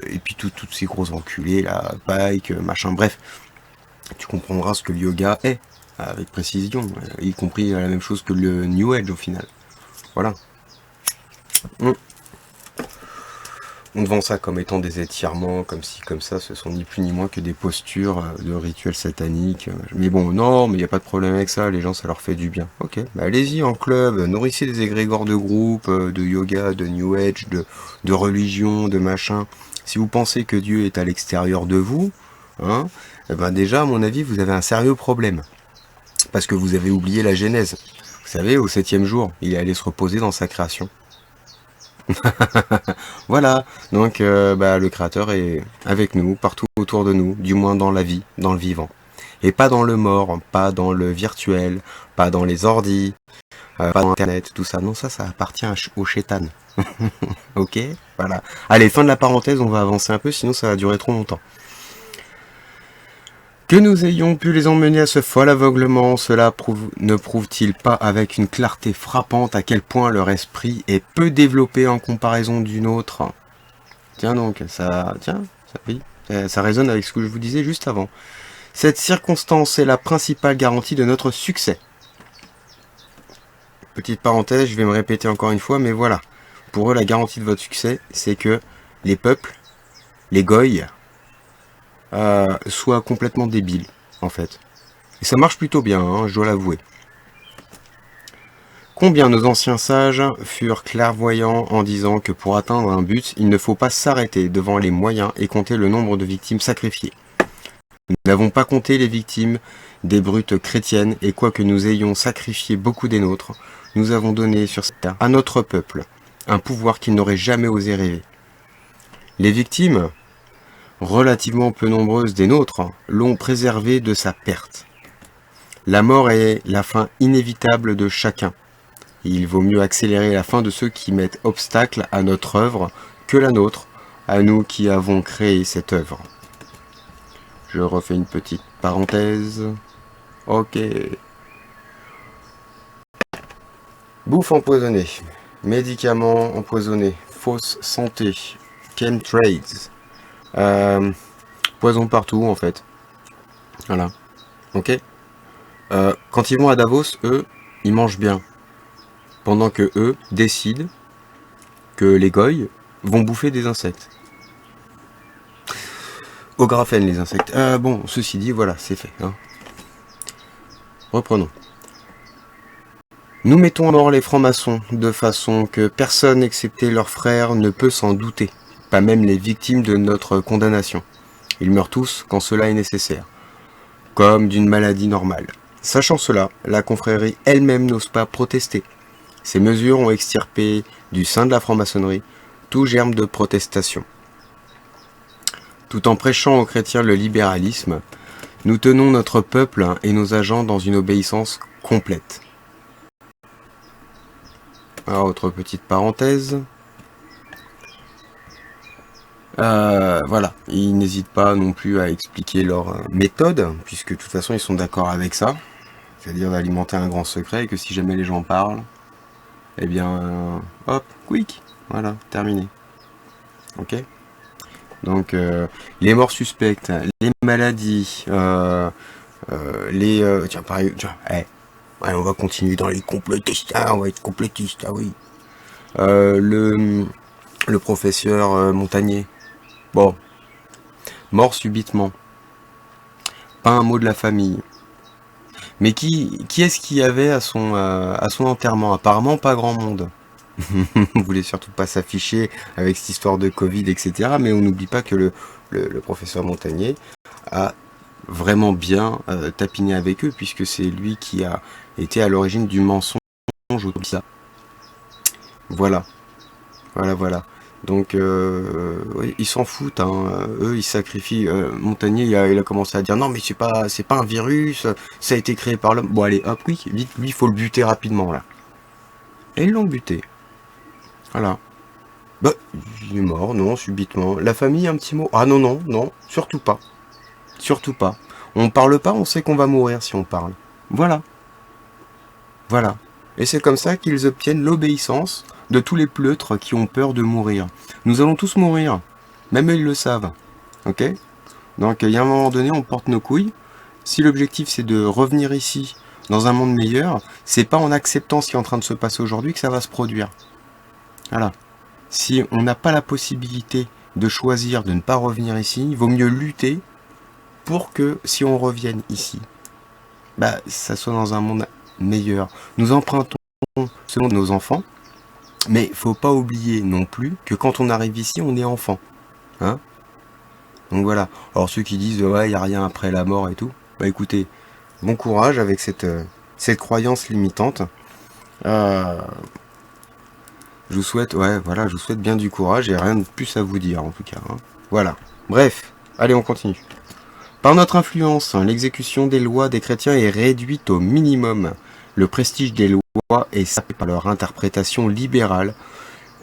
et puis toutes ces gros enculés, là, Pike, machin, bref. Tu comprendras ce que le yoga est, avec précision, y compris la même chose que le New Age, au final. Voilà. Mm. On vend ça comme étant des étirements, comme ci, comme ça, ce sont ni plus ni moins que des postures de rituels sataniques. Mais bon, non, mais il n'y a pas de problème avec ça, les gens, ça leur fait du bien. Ok, allez-y en club, nourrissez des égrégores de groupe, de yoga, de New Age, de religion, de machin. Si vous pensez que Dieu est à l'extérieur de vous, hein, déjà, à mon avis, vous avez un sérieux problème. Parce que vous avez oublié la Genèse. Vous savez, au 7e jour, il est allé se reposer dans sa création. Voilà, donc le créateur est avec nous, partout autour de nous, du moins dans la vie, dans le vivant. Et pas dans le mort, pas dans le virtuel, pas dans les ordis, pas dans Internet, tout ça. Non, ça appartient au chétan. Ok, voilà. Allez, fin de la parenthèse, on va avancer un peu, sinon ça va durer trop longtemps. Que nous ayons pu les emmener à ce fol aveuglement, cela ne prouve-t-il pas avec une clarté frappante à quel point leur esprit est peu développé en comparaison d'une autre? Tiens donc, oui, ça résonne avec ce que je vous disais juste avant. Cette circonstance est la principale garantie de notre succès. Petite parenthèse, je vais me répéter encore une fois, mais voilà. Pour eux, la garantie de votre succès, c'est que les peuples, les goïs, soient complètement débiles, en fait. Et ça marche plutôt bien, hein, je dois l'avouer. Combien nos anciens sages furent clairvoyants en disant que pour atteindre un but, il ne faut pas s'arrêter devant les moyens et compter le nombre de victimes sacrifiées. Nous n'avons pas compté les victimes des brutes chrétiennes, et quoique nous ayons sacrifié beaucoup des nôtres, nous avons donné sur cette terre à notre peuple un pouvoir qu'il n'aurait jamais osé rêver. Les victimes, relativement peu nombreuses des nôtres, l'ont préservé de sa perte. La mort est la fin inévitable de chacun. Il vaut mieux accélérer la fin de ceux qui mettent obstacle à notre œuvre que la nôtre, à nous qui avons créé cette œuvre. Je refais une petite parenthèse. Ok. Bouffe empoisonnée, médicaments empoisonnés, fausse santé, chemtrails, poison partout en fait. Voilà. Ok. Quand ils vont à Davos, eux, ils mangent bien. Pendant que eux décident que les goïs vont bouffer des insectes. Au graphène les insectes. Bon, ceci dit, voilà, c'est fait. Hein. Reprenons. Nous mettons à mort les francs-maçons, de façon que personne excepté leurs frères ne peut s'en douter, pas même les victimes de notre condamnation. Ils meurent tous quand cela est nécessaire, comme d'une maladie normale. Sachant cela, la confrérie elle-même n'ose pas protester. Ces mesures ont extirpé du sein de la franc-maçonnerie tout germe de protestation. Tout en prêchant aux chrétiens le libéralisme, nous tenons notre peuple et nos agents dans une obéissance complète. Alors, autre petite parenthèse. Voilà, ils n'hésitent pas non plus à expliquer leur méthode, puisque de toute façon ils sont d'accord avec ça, c'est-à-dire d'alimenter un grand secret, et que si jamais les gens parlent, eh bien, hop, quick, voilà, terminé. Ok. Donc, les morts suspectes, les maladies, tiens, pareil, tiens, on va continuer dans les complotistes, on va être complotiste, ah oui. Le professeur Montagnier, bon, mort subitement, pas un mot de la famille. Mais qui est-ce qu'il y avait à son enterrement? Apparemment pas grand monde. On voulait surtout pas s'afficher avec cette histoire de Covid, etc. Mais on n'oublie pas que le professeur Montagnier a vraiment bien tapiné avec eux, puisque c'est lui qui a été à l'origine du mensonge autour de ça. Voilà. Voilà. Donc, oui, ils s'en foutent, hein. Eux, ils sacrifient. Montagnier, il a commencé à dire non, mais c'est pas un virus, ça a été créé par l'homme. Bon, allez, hop, oui, vite, lui, il faut le buter rapidement, là. Et ils l'ont buté. Voilà. Bah, il est mort, non, subitement. La famille, un petit mot. Ah non, surtout pas. Surtout pas. On parle pas, on sait qu'on va mourir si on parle. Voilà. Et c'est comme ça qu'ils obtiennent l'obéissance de tous les pleutres qui ont peur de mourir. Nous allons tous mourir. Même eux, ils le savent. Ok? Donc, il y a un moment donné, on porte nos couilles. Si l'objectif, c'est de revenir ici, dans un monde meilleur, c'est pas en acceptant ce qui est en train de se passer aujourd'hui que ça va se produire. Voilà. Si on n'a pas la possibilité de choisir de ne pas revenir ici, il vaut mieux lutter pour que, si on revienne ici, bah, ça soit dans un monde meilleur. Nous empruntons selon nos enfants, mais faut pas oublier non plus que quand on arrive ici, on est enfant. Hein? Donc voilà. Alors ceux qui disent ouais, il n'y a rien après la mort et tout, bah écoutez, bon courage avec cette croyance limitante. Je vous souhaite bien du courage et rien de plus à vous dire en tout cas. Hein. Voilà. Bref, allez, on continue. Par notre influence, l'exécution des lois des chrétiens est réduite au minimum. Le prestige des lois est sapé par leur interprétation libérale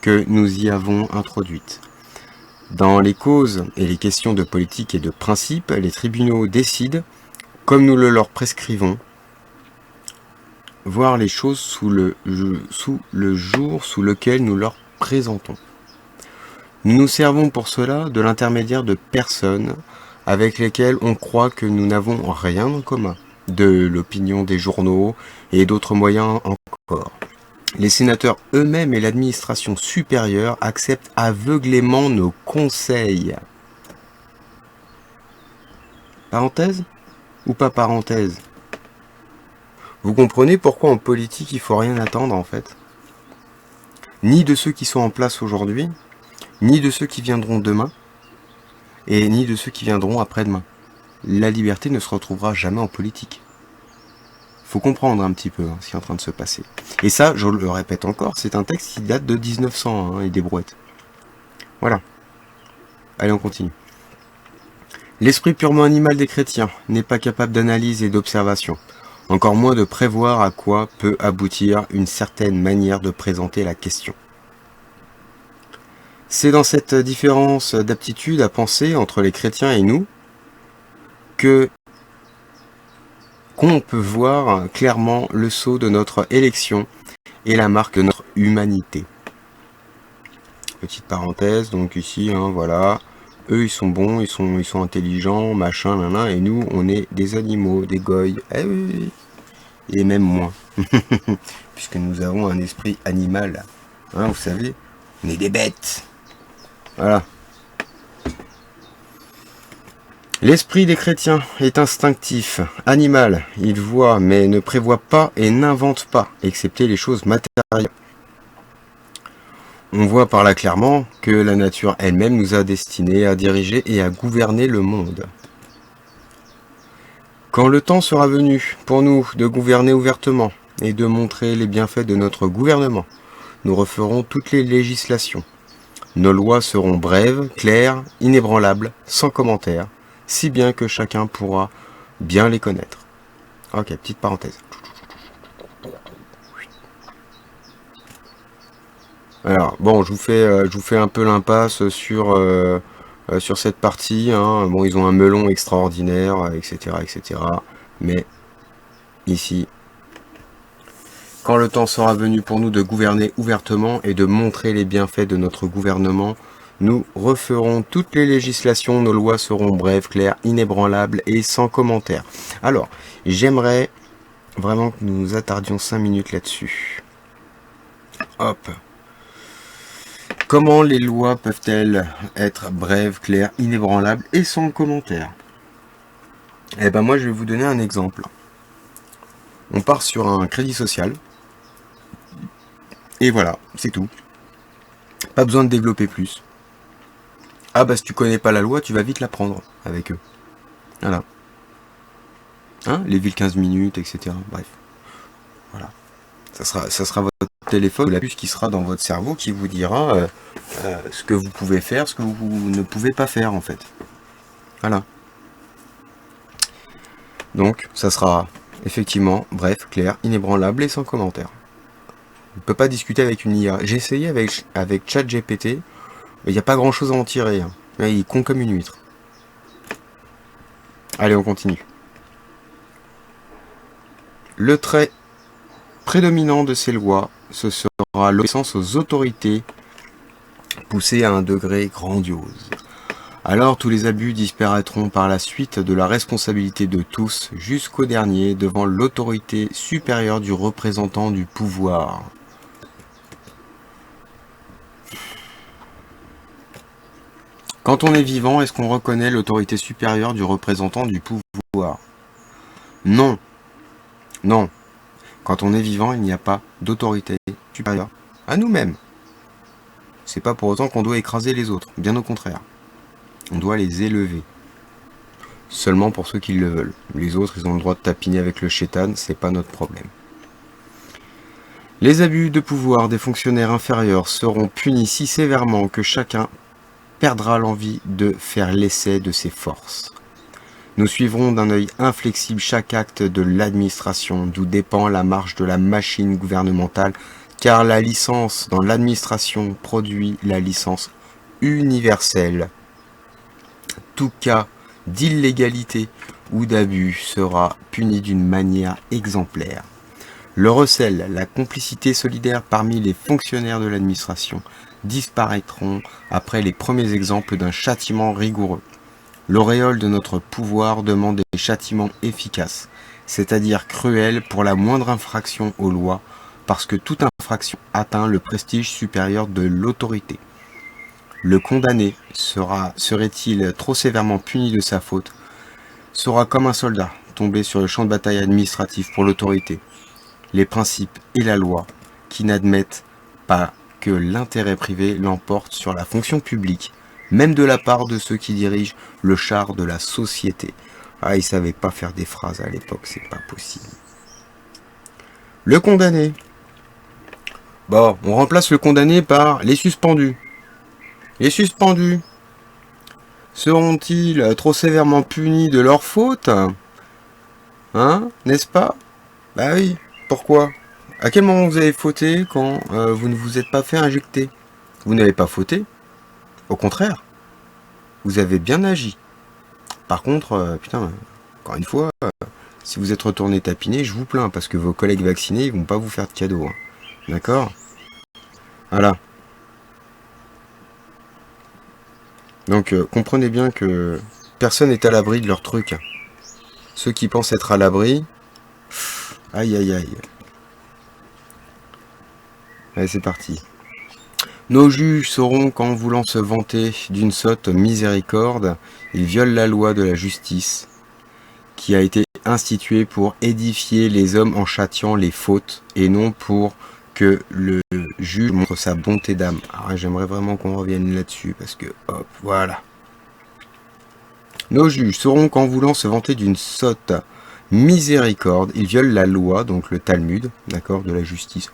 que nous y avons introduite. Dans les causes et les questions de politique et de principe, les tribunaux décident comme nous le leur prescrivons, voir les choses sous le jour sous lequel nous leur présentons. Nous nous servons pour cela de l'intermédiaire de personnes avec lesquelles on croit que nous n'avons rien en commun, de l'opinion des journaux et d'autres moyens encore. Les sénateurs eux-mêmes et l'administration supérieure acceptent aveuglément nos conseils. Parenthèse ou pas parenthèse? Vous comprenez pourquoi en politique il faut rien attendre en fait? Ni de ceux qui sont en place aujourd'hui, ni de ceux qui viendront demain, et ni de ceux qui viendront après-demain. La liberté ne se retrouvera jamais en politique. Faut comprendre un petit peu ce qui est en train de se passer. Et ça, je le répète encore, c'est un texte qui date de 1900 et des brouettes. Voilà. Allez, on continue. L'esprit purement animal des chrétiens n'est pas capable d'analyse et d'observation, encore moins de prévoir à quoi peut aboutir une certaine manière de présenter la question. C'est dans cette différence d'aptitude à penser entre les chrétiens et nous qu'on peut voir clairement le sceau de notre élection et la marque de notre humanité. Petite parenthèse, donc ici, voilà, eux ils sont bons, ils sont intelligents, machin, nana, et nous on est des animaux, des goyes, oui, et même moins, puisque nous avons un esprit animal, vous savez, on est des bêtes. Voilà. L'esprit des chrétiens est instinctif, animal, il voit mais ne prévoit pas et n'invente pas, excepté les choses matérielles. On voit par là clairement que la nature elle-même nous a destinés à diriger et à gouverner le monde. Quand le temps sera venu pour nous de gouverner ouvertement et de montrer les bienfaits de notre gouvernement, nous referons toutes les législations. Nos lois seront brèves, claires, inébranlables, sans commentaire, si bien que chacun pourra bien les connaître. Ok, petite parenthèse. Alors, bon, je vous fais un peu l'impasse sur cette partie. Bon, ils ont un melon extraordinaire, etc., etc. Mais ici, quand le temps sera venu pour nous de gouverner ouvertement et de montrer les bienfaits de notre gouvernement, nous referons toutes les législations, nos lois seront brèves, claires, inébranlables et sans commentaire. Alors, j'aimerais vraiment que nous nous attardions 5 minutes là-dessus. Hop. Comment les lois peuvent-elles être brèves, claires, inébranlables et sans commentaire? Eh ben moi, je vais vous donner un exemple. On part sur un crédit social. Et voilà, c'est tout. Pas besoin de développer plus. Ah bah si tu connais pas la loi, tu vas vite la prendre avec eux. Voilà. Les villes 15 minutes, etc. Bref. Voilà. Ça sera votre téléphone, la puce qui sera dans votre cerveau qui vous dira ce que vous pouvez faire, ce que vous ne pouvez pas faire en fait. Voilà. Donc ça sera effectivement bref, clair, inébranlable et sans commentaire. On ne peut pas discuter avec une IA. J'ai essayé avec ChatGPT, mais il n'y a pas grand chose à en tirer. Il est con comme une huître. Allez, on continue. Le trait prédominant de ces lois, ce sera l'obéissance aux autorités poussée à un degré grandiose. Alors tous les abus disparaîtront par la suite de la responsabilité de tous jusqu'au dernier devant l'autorité supérieure du représentant du pouvoir. Quand on est vivant, est-ce qu'on reconnaît l'autorité supérieure du représentant du pouvoir? Non. Non. Quand on est vivant, il n'y a pas d'autorité supérieure à nous-mêmes. C'est pas pour autant qu'on doit écraser les autres, bien au contraire. On doit les élever. Seulement pour ceux qui le veulent. Les autres, ils ont le droit de tapiner avec le chétan, c'est pas notre problème. Les abus de pouvoir des fonctionnaires inférieurs seront punis si sévèrement que chacun perdra l'envie de faire l'essai de ses forces. Nous suivrons d'un œil inflexible chaque acte de l'administration, d'où dépend la marche de la machine gouvernementale, car la licence dans l'administration produit la licence universelle. Tout cas d'illégalité ou d'abus sera puni d'une manière exemplaire. Le recel, la complicité solidaire parmi les fonctionnaires de l'administration disparaîtront après les premiers exemples d'un châtiment rigoureux. L'auréole de notre pouvoir demande des châtiments efficaces, c'est-à-dire cruels pour la moindre infraction aux lois, parce que toute infraction atteint le prestige supérieur de l'autorité. Le condamné serait-il trop sévèrement puni de sa faute, sera comme un soldat tombé sur le champ de bataille administratif pour l'autorité, les principes et la loi qui n'admettent pas que l'intérêt privé l'emporte sur la fonction publique, même de la part de ceux qui dirigent le char de la société. Ah, ils savaient pas faire des phrases à l'époque, c'est pas possible. Le condamné. Bon, on remplace le condamné par les suspendus. Les suspendus seront-ils trop sévèrement punis de leur faute? Hein, n'est-ce pas? Bah oui, pourquoi? À quel moment vous avez fauté quand vous ne vous êtes pas fait injecter? Vous n'avez pas fauté. Au contraire, vous avez bien agi. Par contre, putain, encore une fois, si vous êtes retourné tapiner, je vous plains, parce que vos collègues vaccinés, ils vont pas vous faire de cadeaux. Hein. D'accord? Voilà. Donc, comprenez bien que personne n'est à l'abri de leur truc. Ceux qui pensent être à l'abri, aïe aïe aïe. Allez, c'est parti. Nos juges sauront qu'en voulant se vanter d'une sotte miséricorde, ils violent la loi de la justice, qui a été instituée pour édifier les hommes en châtiant les fautes, et non pour que le juge montre sa bonté d'âme. Alors j'aimerais vraiment qu'on revienne là-dessus, parce que, hop, voilà. Nos juges sauront qu'en voulant se vanter d'une sotte miséricorde, ils violent la loi, donc le Talmud, d'accord, de la justice,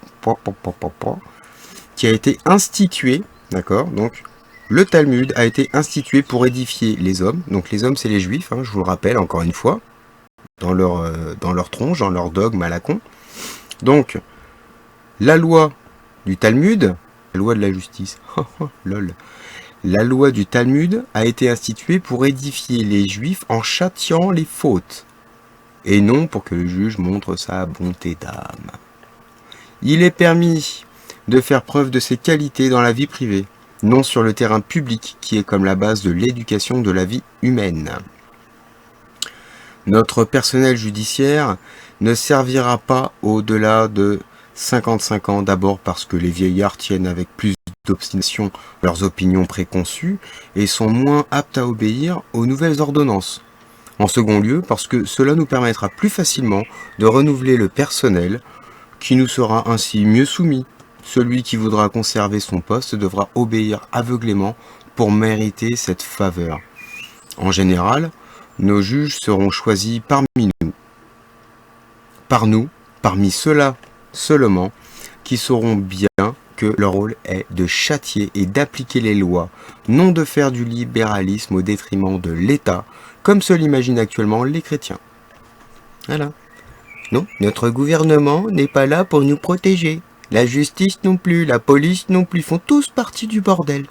qui a été institué, d'accord, donc le Talmud a été institué pour édifier les hommes, donc les hommes c'est les juifs, hein, je vous le rappelle encore une fois, dans leur tronche, dans leur dogme à la con. Donc, la loi du Talmud, la loi de la justice, lol, la loi du Talmud a été instituée pour édifier les juifs en châtiant les fautes, et non pour que le juge montre sa bonté d'âme. Il est permis de faire preuve de ses qualités dans la vie privée, non sur le terrain public qui est comme la base de l'éducation de la vie humaine. Notre personnel judiciaire ne servira pas au-delà de 55 ans, d'abord parce que les vieillards tiennent avec plus d'obstination leurs opinions préconçues et sont moins aptes à obéir aux nouvelles ordonnances. En second lieu, parce que cela nous permettra plus facilement de renouveler le personnel qui nous sera ainsi mieux soumis. Celui qui voudra conserver son poste devra obéir aveuglément pour mériter cette faveur. En général, nos juges seront choisis parmi nous. Par nous, parmi ceux-là seulement, qui sauront bien que leur rôle est de châtier et d'appliquer les lois, non de faire du libéralisme au détriment de l'État, comme se l'imaginent actuellement les chrétiens. Voilà. Non, notre gouvernement n'est pas là pour nous protéger. La justice non plus, la police non plus, ils font tous partie du bordel.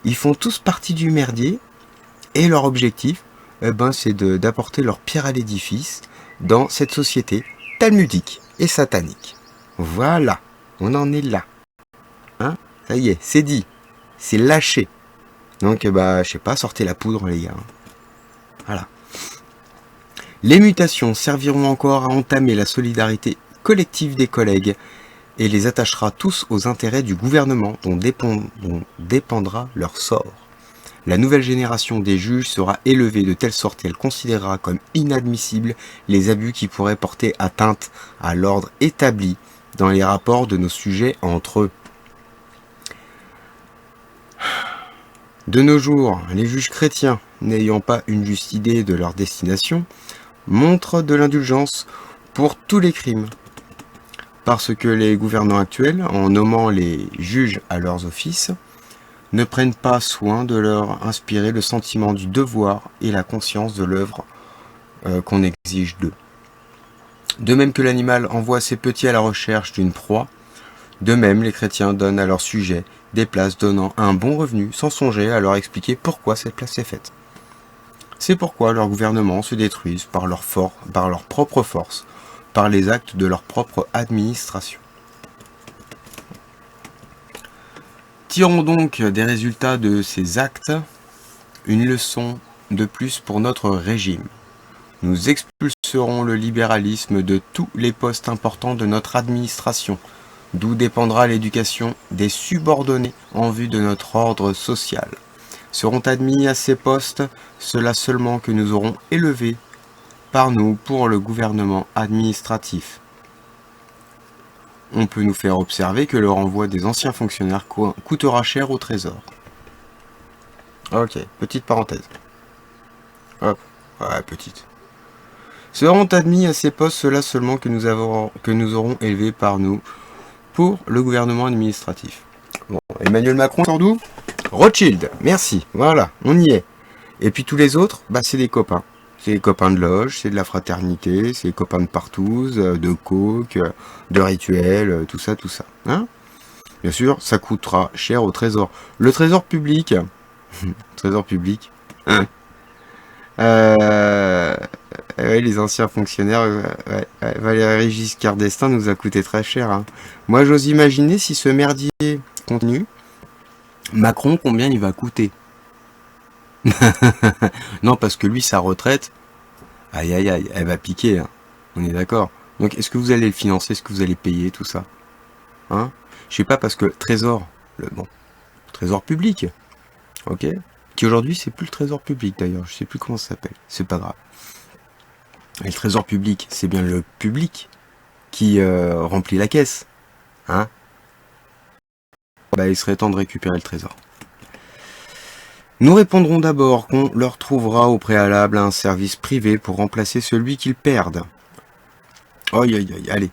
Ils font tous partie du merdier, et leur objectif, c'est d'apporter leur pierre à l'édifice dans cette société talmudique et satanique. Voilà, on en est là. Hein, ça y est, c'est dit, c'est lâché. Donc, je sais pas, sortez la poudre, les gars. Voilà. Les mutations serviront encore à entamer la solidarité collective des collègues et les attachera tous aux intérêts du gouvernement dont dépendra leur sort. La nouvelle génération des juges sera élevée de telle sorte qu'elle considérera comme inadmissibles les abus qui pourraient porter atteinte à l'ordre établi dans les rapports de nos sujets entre eux. De nos jours, les juges chrétiens, n'ayant pas une juste idée de leur destination, montrent de l'indulgence pour tous les crimes. Parce que les gouvernants actuels, en nommant les juges à leurs offices, ne prennent pas soin de leur inspirer le sentiment du devoir et la conscience de l'œuvre qu'on exige d'eux. De même que l'animal envoie ses petits à la recherche d'une proie, de même les chrétiens donnent à leurs sujets des places donnant un bon revenu sans songer à leur expliquer pourquoi cette place est faite. C'est pourquoi leurs gouvernements se détruisent par par leur propre force, par les actes de leur propre administration. Tirons donc des résultats de ces actes une leçon de plus pour notre régime. Nous expulserons le libéralisme de tous les postes importants de notre administration, d'où dépendra l'éducation des subordonnés en vue de notre ordre social. Seront admis à ces postes ceux-là seulement que nous aurons élevés par nous pour le gouvernement administratif. On peut nous faire observer que le renvoi des anciens fonctionnaires coûtera cher au trésor. Ok, petite parenthèse. Hop, ouais, petite. Seront admis à ces postes ceux-là seulement que nous aurons élevés par nous pour le gouvernement administratif. Bon, Emmanuel Macron sort d'où? Rothschild, merci, voilà, on y est. Et puis tous les autres, bah c'est des copains. C'est des copains de loge, c'est de la fraternité, c'est des copains de partouze, de coke, de rituels, tout ça, tout ça. Hein? Bien sûr, ça coûtera cher au trésor. Le trésor public, trésor public, hein? Les anciens fonctionnaires, Valéry Giscard d'Estaing nous a coûté très cher. Hein. Moi, j'ose imaginer si ce merdier continue, Macron, combien il va coûter? Non, parce que lui, sa retraite, aïe aïe aïe, elle va piquer. Hein. On est d'accord. Donc, est-ce que vous allez le financer? Est-ce que vous allez payer tout ça? Hein? Je sais pas, parce que Trésor, Trésor public, ok? Qui aujourd'hui, c'est plus le Trésor public d'ailleurs. Je sais plus comment ça s'appelle. C'est pas grave. Et le trésor public, c'est bien le public qui remplit la caisse. Hein? Bah, il serait temps de récupérer le trésor. Nous répondrons d'abord qu'on leur trouvera au préalable un service privé pour remplacer celui qu'ils perdent. Aïe aïe aïe, allez.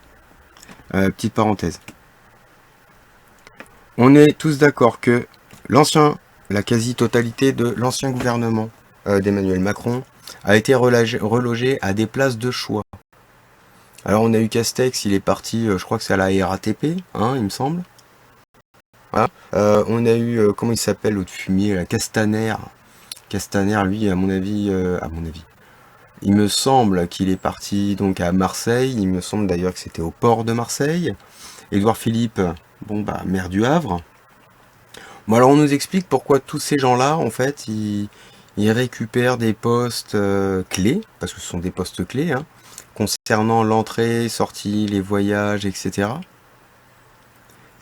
Petite parenthèse. On est tous d'accord que la quasi-totalité de l'ancien gouvernement d'Emmanuel Macron a été relogé à des places de choix. Alors on a eu Castex, il est parti, je crois que c'est à la RATP, hein, il me semble. Voilà. On a eu, comment il s'appelle, l'autre fumier, la Castaner. Castaner, lui, à mon avis, il me semble qu'il est parti donc à Marseille. Il me semble d'ailleurs que c'était au port de Marseille. Édouard Philippe, maire du Havre. Bon, alors on nous explique pourquoi tous ces gens-là, en fait, ils récupèrent des postes clés, parce que ce sont des postes clés, hein, concernant l'entrée, sortie, les voyages, etc.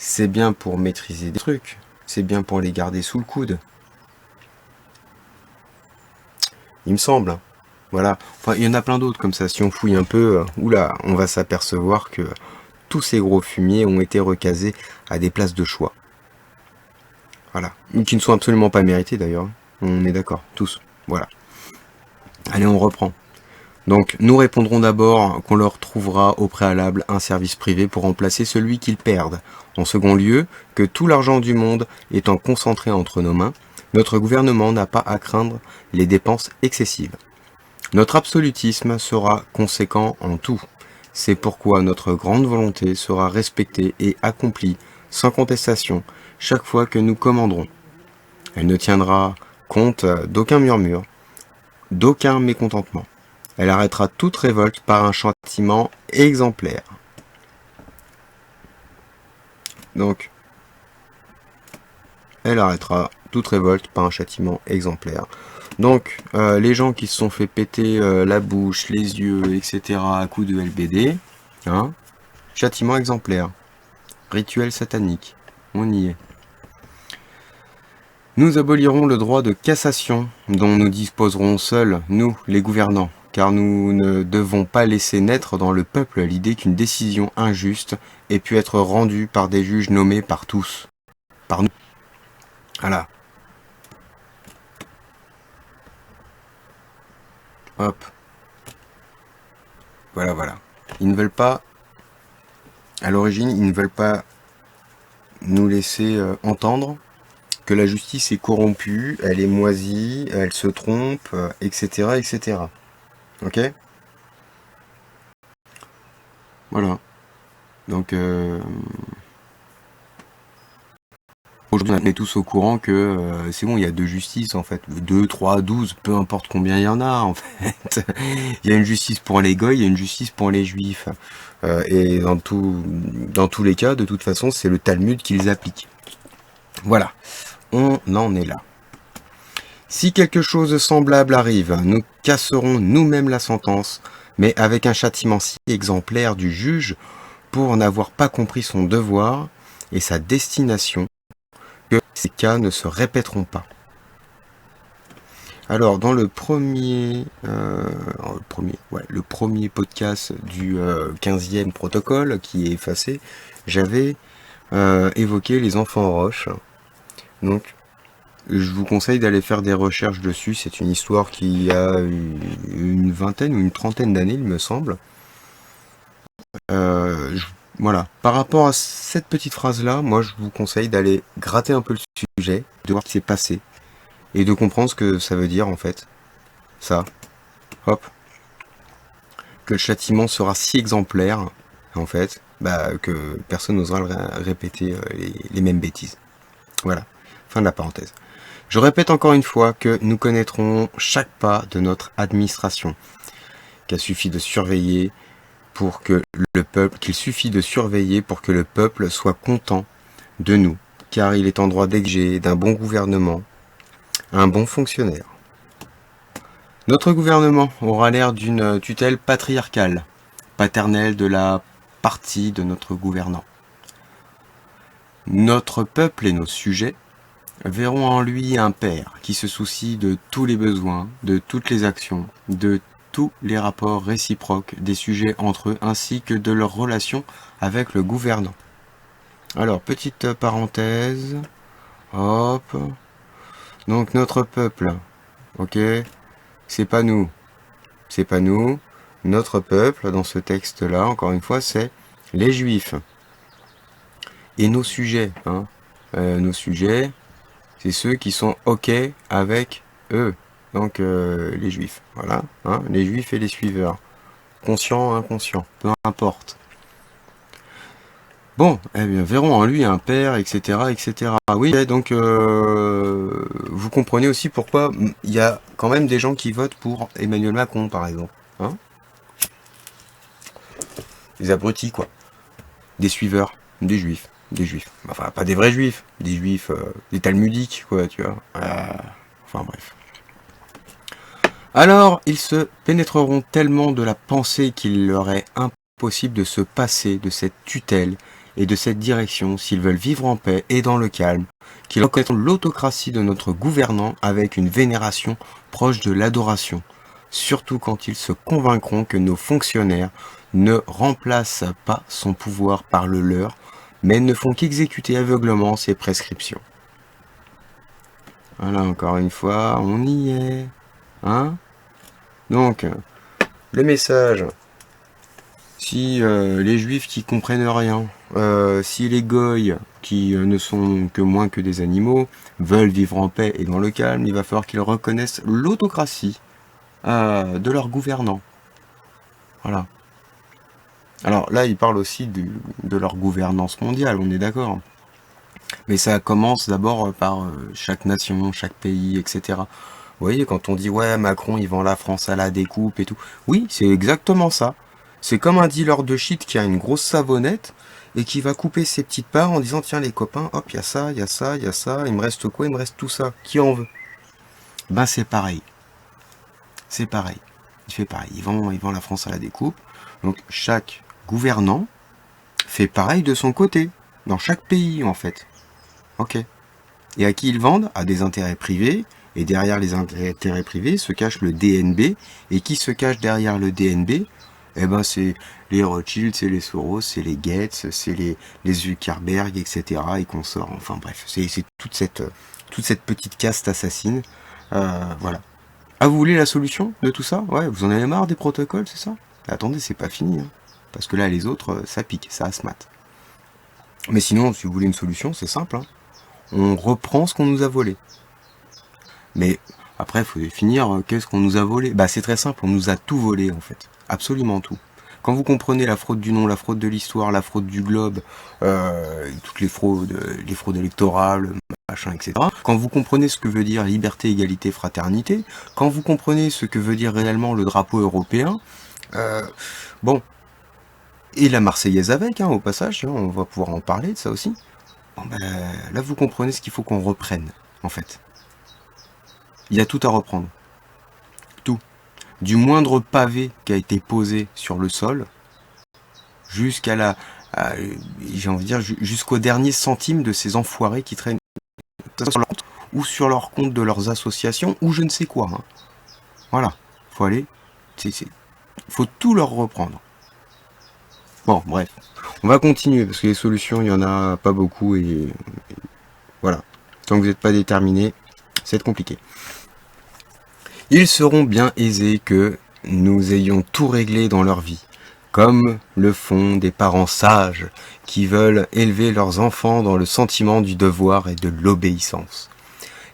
C'est bien pour maîtriser des trucs. C'est bien pour les garder sous le coude. Il me semble. Voilà. Enfin, il y en a plein d'autres comme ça. Si on fouille un peu, oula, on va s'apercevoir que tous ces gros fumiers ont été recasés à des places de choix. Voilà. Qui ne sont absolument pas mérités d'ailleurs. On est d'accord, tous. Voilà. Allez, on reprend. Donc, nous répondrons d'abord qu'on leur trouvera au préalable un service privé pour remplacer celui qu'ils perdent. En second lieu, que tout l'argent du monde étant concentré entre nos mains, notre gouvernement n'a pas à craindre les dépenses excessives. Notre absolutisme sera conséquent en tout. C'est pourquoi notre grande volonté sera respectée et accomplie sans contestation chaque fois que nous commanderons. Elle ne tiendra compte d'aucun murmure, d'aucun mécontentement. Elle arrêtera toute révolte par un châtiment exemplaire. Donc, elle arrêtera toute révolte par un châtiment exemplaire. Donc, les gens qui se sont fait péter la bouche, les yeux, etc. à coups de LBD, hein, châtiment exemplaire. Rituel satanique. On y est. Nous abolirons le droit de cassation dont nous disposerons seuls, nous, les gouvernants, car nous ne devons pas laisser naître dans le peuple l'idée qu'une décision injuste ait pu être rendue par des juges nommés par tous. Par nous. Voilà. Hop. Voilà, voilà. Ils ne veulent pas, à l'origine, ils ne veulent pas nous laisser entendre que la justice est corrompue, elle est moisie, elle se trompe, etc., etc. Ok? Voilà. Donc, Aujourd'hui, on est tous au courant que c'est bon, il y a deux justices en fait, 2, 3, 12, peu importe combien il y en a en fait. Il y a une justice pour les goïs, il y a une justice pour les juifs. Et dans tous les cas, de toute façon, c'est le Talmud qu'ils appliquent. Voilà, on en est là. Si quelque chose de semblable arrive, nous casserons nous-mêmes la sentence, mais avec un châtiment si exemplaire du juge pour n'avoir pas compris son devoir et sa destination, que ces cas ne se répéteront pas. Alors, dans le premier podcast du 15e protocole qui est effacé, j'avais évoqué les enfants roches. Donc, je vous conseille d'aller faire des recherches dessus. C'est une histoire qui a une vingtaine ou une trentaine d'années, il me semble. Voilà. Par rapport à cette petite phrase-là, moi, je vous conseille d'aller gratter un peu le sujet, de voir ce qui s'est passé, et de comprendre ce que ça veut dire, en fait. Ça. Hop. Que le châtiment sera si exemplaire, en fait, que personne n'osera répéter les mêmes bêtises. Voilà. Fin de la parenthèse. Je répète encore une fois que nous connaîtrons chaque pas de notre administration, qu'il suffit de surveiller pour que le peuple soit content de nous, car il est en droit d'exiger d'un bon gouvernement un bon fonctionnaire. Notre gouvernement aura l'air d'une tutelle patriarcale, paternelle de la partie de notre gouvernant. Notre peuple et nos sujets verront en lui un père qui se soucie de tous les besoins, de toutes les actions, de tous les rapports réciproques des sujets entre eux, ainsi que de leurs relations avec le gouvernant. Alors, petite parenthèse. Hop. Donc, notre peuple. Ok. C'est pas nous. C'est pas nous. Notre peuple, dans ce texte-là, encore une fois, c'est les Juifs. Et nos sujets, nos sujets, c'est ceux qui sont OK avec eux. Donc, les Juifs. Voilà. Les Juifs et les suiveurs. Conscient, inconscient. Peu importe. Bon, eh bien, verrons en lui un père, etc., etc. Oui, donc vous comprenez aussi pourquoi il y a quand même des gens qui votent pour Emmanuel Macron, par exemple. Des abrutis, quoi. Des suiveurs, des juifs. Enfin, pas des vrais juifs, des juifs, des talmudiques, quoi, tu vois. Enfin, bref. Alors, ils se pénétreront tellement de la pensée qu'il leur est impossible de se passer de cette tutelle et de cette direction s'ils veulent vivre en paix et dans le calme, qu'ils reconnaîtront l'autocratie de notre gouvernant avec une vénération proche de l'adoration, surtout quand ils se convaincront que nos fonctionnaires ne remplacent pas son pouvoir par le leur, mais ne font qu'exécuter aveuglement ses prescriptions. Voilà, encore une fois, on y est. Donc, le message, si les juifs qui comprennent rien, si les goïs qui ne sont que moins que des animaux veulent vivre en paix et dans le calme, il va falloir qu'ils reconnaissent l'autocratie de leurs gouvernants. Voilà. Alors là, il parle aussi de leur gouvernance mondiale, on est d'accord. Mais ça commence d'abord par chaque nation, chaque pays, etc. Vous voyez, quand on dit « Ouais, Macron, il vend la France à la découpe et tout », oui, c'est exactement ça. C'est comme un dealer de shit qui a une grosse savonnette et qui va couper ses petites parts en disant « Tiens, les copains, hop, il y a ça, il y a ça, il y a ça, il me reste quoi? Il me reste tout ça. Qui en veut ?» Ben, c'est pareil. C'est pareil. Il fait pareil. Il vend la France à la découpe. Donc, chaque gouvernant fait pareil de son côté. Dans chaque pays, en fait. Ok. Et à qui ils vendent? À des intérêts privés. Et derrière les intérêts privés se cache le DNB. Et qui se cache derrière le DNB? Eh ben, c'est les Rothschild, c'est les Soros, c'est les Gates, c'est les Zuckerberg, etc. et consorts. Enfin bref, c'est toute cette petite caste assassine. Voilà. Ah, vous voulez la solution de tout ça? Ouais, vous en avez marre des protocoles, c'est ça? Attendez, c'est pas fini. Parce que là, les autres, ça pique, ça se mate. Mais sinon, si vous voulez une solution, c'est simple. On reprend ce qu'on nous a volé. Mais après, il faut définir qu'est-ce qu'on nous a volé. Bah, c'est très simple, on nous a tout volé, en fait. Absolument tout. Quand vous comprenez la fraude du nom, la fraude de l'histoire, la fraude du globe, toutes les fraudes électorales, machin, etc. Quand vous comprenez ce que veut dire liberté, égalité, fraternité, quand vous comprenez ce que veut dire réellement le drapeau européen, bon, et la Marseillaise avec, au passage, on va pouvoir en parler de ça aussi. Bon, là, vous comprenez ce qu'il faut qu'on reprenne, en fait. Il y a tout à reprendre. Tout. Du moindre pavé qui a été posé sur le sol, jusqu'à j'ai envie de dire, jusqu'au dernier centime de ces enfoirés qui traînent sur leur compte, ou sur leur compte de leurs associations, ou je ne sais quoi. Voilà. Faut aller. Faut tout leur reprendre. Bon, bref. On va continuer, parce que les solutions, il n'y en a pas beaucoup, et voilà. Tant que vous n'êtes pas déterminé, c'est compliqué. Ils seront bien aisés que nous ayons tout réglé dans leur vie, comme le font des parents sages qui veulent élever leurs enfants dans le sentiment du devoir et de l'obéissance.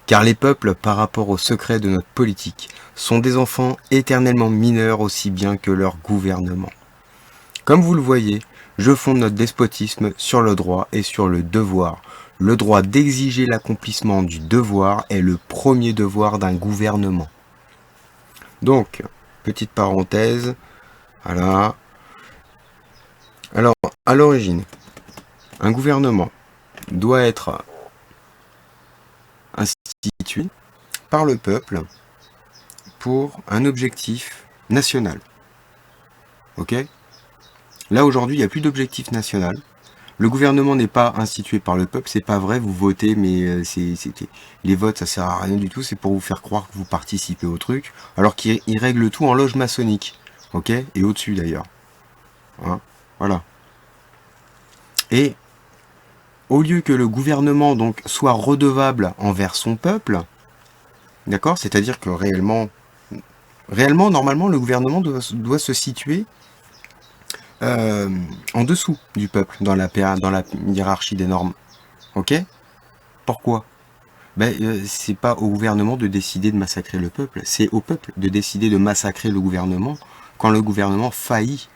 Car les peuples, par rapport au secret de notre politique, sont des enfants éternellement mineurs aussi bien que leur gouvernement. Comme vous le voyez, je fonde notre despotisme sur le droit et sur le devoir. Le droit d'exiger l'accomplissement du devoir est le premier devoir d'un gouvernement. Donc, petite parenthèse, voilà. Alors, à l'origine, un gouvernement doit être institué par le peuple pour un objectif national. Ok ? Là, aujourd'hui, il n'y a plus d'objectif national. Le gouvernement n'est pas institué par le peuple, c'est pas vrai, vous votez, mais les votes, ça sert à rien du tout, c'est pour vous faire croire que vous participez au truc, alors qu'ils règlent tout en loge maçonnique, ok ? Et au-dessus d'ailleurs. Voilà. Et au lieu que le gouvernement donc soit redevable envers son peuple, d'accord ? C'est-à-dire que réellement, normalement, le gouvernement doit se situer en dessous du peuple, dans la hiérarchie des normes. Ok ? Pourquoi ? C'est pas au gouvernement de décider de massacrer le peuple, c'est au peuple de décider de massacrer le gouvernement quand le gouvernement faillit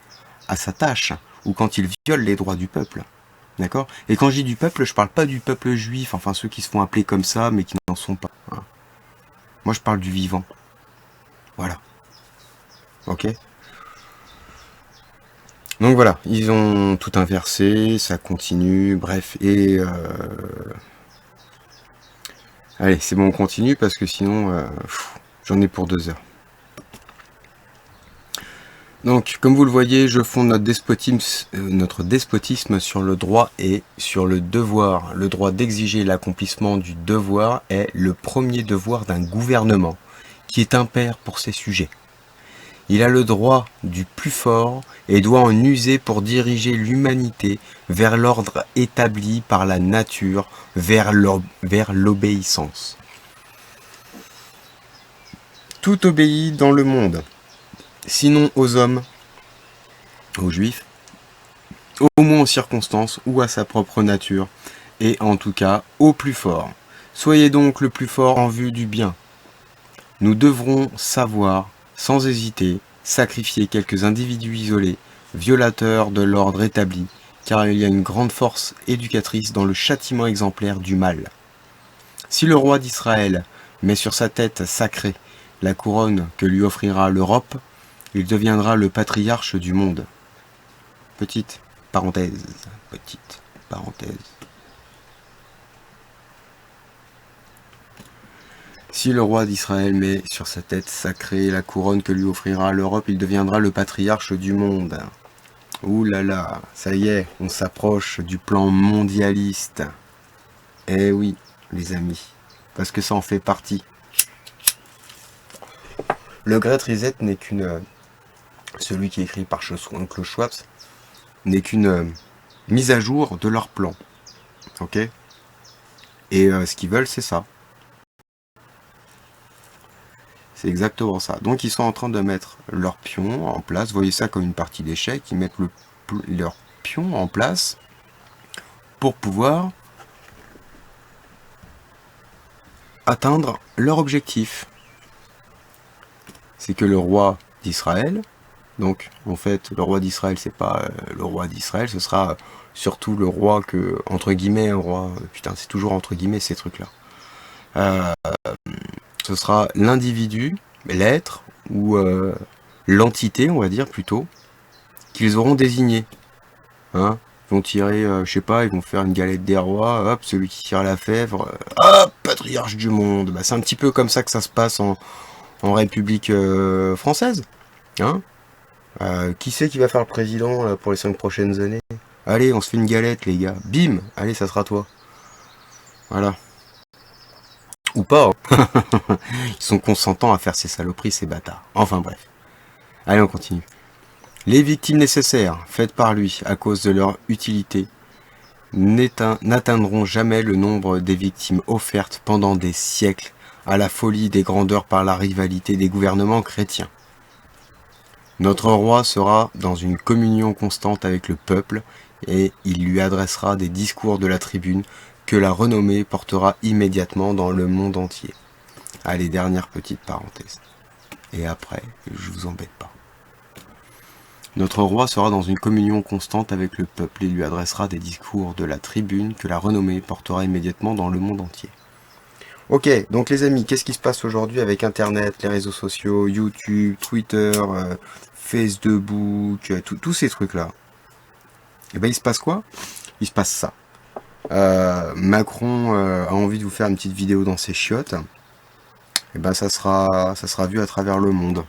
à sa tâche, ou quand il viole les droits du peuple. D'accord ? Et quand je dis du peuple, je parle pas du peuple juif, enfin ceux qui se font appeler comme ça, mais qui n'en sont pas. Moi je parle du vivant. Voilà. Ok ? Donc voilà, ils ont tout inversé, ça continue, bref, et allez, c'est bon, on continue, parce que sinon, j'en ai pour 2 heures. Donc, comme vous le voyez, je fonde notre despotisme sur le droit et sur le devoir. Le droit d'exiger l'accomplissement du devoir est le premier devoir d'un gouvernement, qui est impair pour ses sujets. Il a le droit du plus fort et doit en user pour diriger l'humanité vers l'ordre établi par la nature, vers l'obéissance. Tout obéit dans le monde, sinon aux hommes, aux juifs, au moins aux circonstances ou à sa propre nature, et en tout cas au plus fort. Soyez donc le plus fort en vue du bien. Nous devrons savoir, sans hésiter, sacrifier quelques individus isolés, violateurs de l'ordre établi, car il y a une grande force éducatrice dans le châtiment exemplaire du mal. Si le roi d'Israël met sur sa tête sacrée la couronne que lui offrira l'Europe, il deviendra le patriarche du monde. Petite parenthèse. Si le roi d'Israël met sur sa tête sacrée la couronne que lui offrira l'Europe, il deviendra le patriarche du monde. Ouh là là, ça y est, on s'approche du plan mondialiste. Eh oui, les amis, parce que ça en fait partie. Le Great Reset n'est qu'une... celui qui est écrit par Klaus Schwab, n'est qu'une mise à jour de leur plan. Ok ? Et ce qu'ils veulent, c'est ça. C'est exactement ça. Donc ils sont en train de mettre leurs pions en place. Vous voyez ça comme une partie d'échecs. Ils mettent leurs pions en place pour pouvoir atteindre leur objectif. C'est que le roi d'Israël Donc, en fait, le roi d'Israël, c'est pas le roi d'Israël, ce sera surtout le roi que, entre guillemets, un roi, putain, c'est toujours entre guillemets ces trucs-là. Euh, Ce sera l'individu, l'être, ou l'entité, on va dire plutôt, qu'ils auront désigné. Hein, ils vont tirer, je sais pas, ils vont faire une galette des rois, hop, celui qui tire la fèvre, hop, patriarche du monde. Bah, c'est un petit peu comme ça que ça se passe en République française. Hein. Qui c'est qui va faire le président là, pour les 5 prochaines années? Allez, on se fait une galette, les gars. Bim, allez, ça sera toi. Voilà. Ou pas. Hein. Ils sont consentants à faire ces saloperies, ces bâtards. Enfin bref. Allez, on continue. Les victimes nécessaires, faites par lui à cause de leur utilité, n'atteindront jamais le nombre des victimes offertes pendant des siècles à la folie des grandeurs par la rivalité des gouvernements chrétiens. Notre roi sera dans une communion constante avec le peuple et il lui adressera des discours de la tribune que la renommée portera immédiatement dans le monde entier. Allez, dernière petite parenthèse. Et après, je vous embête pas. Notre roi sera dans une communion constante avec le peuple et lui adressera des discours de la tribune que la renommée portera immédiatement dans le monde entier. Ok, donc les amis, qu'est-ce qui se passe aujourd'hui avec Internet, les réseaux sociaux, YouTube, Twitter, Facebook, tous ces trucs-là? Et ben il se passe quoi? Il se passe ça. Macron a envie de vous faire une petite vidéo dans ses chiottes. Et ben ça sera vu à travers le monde.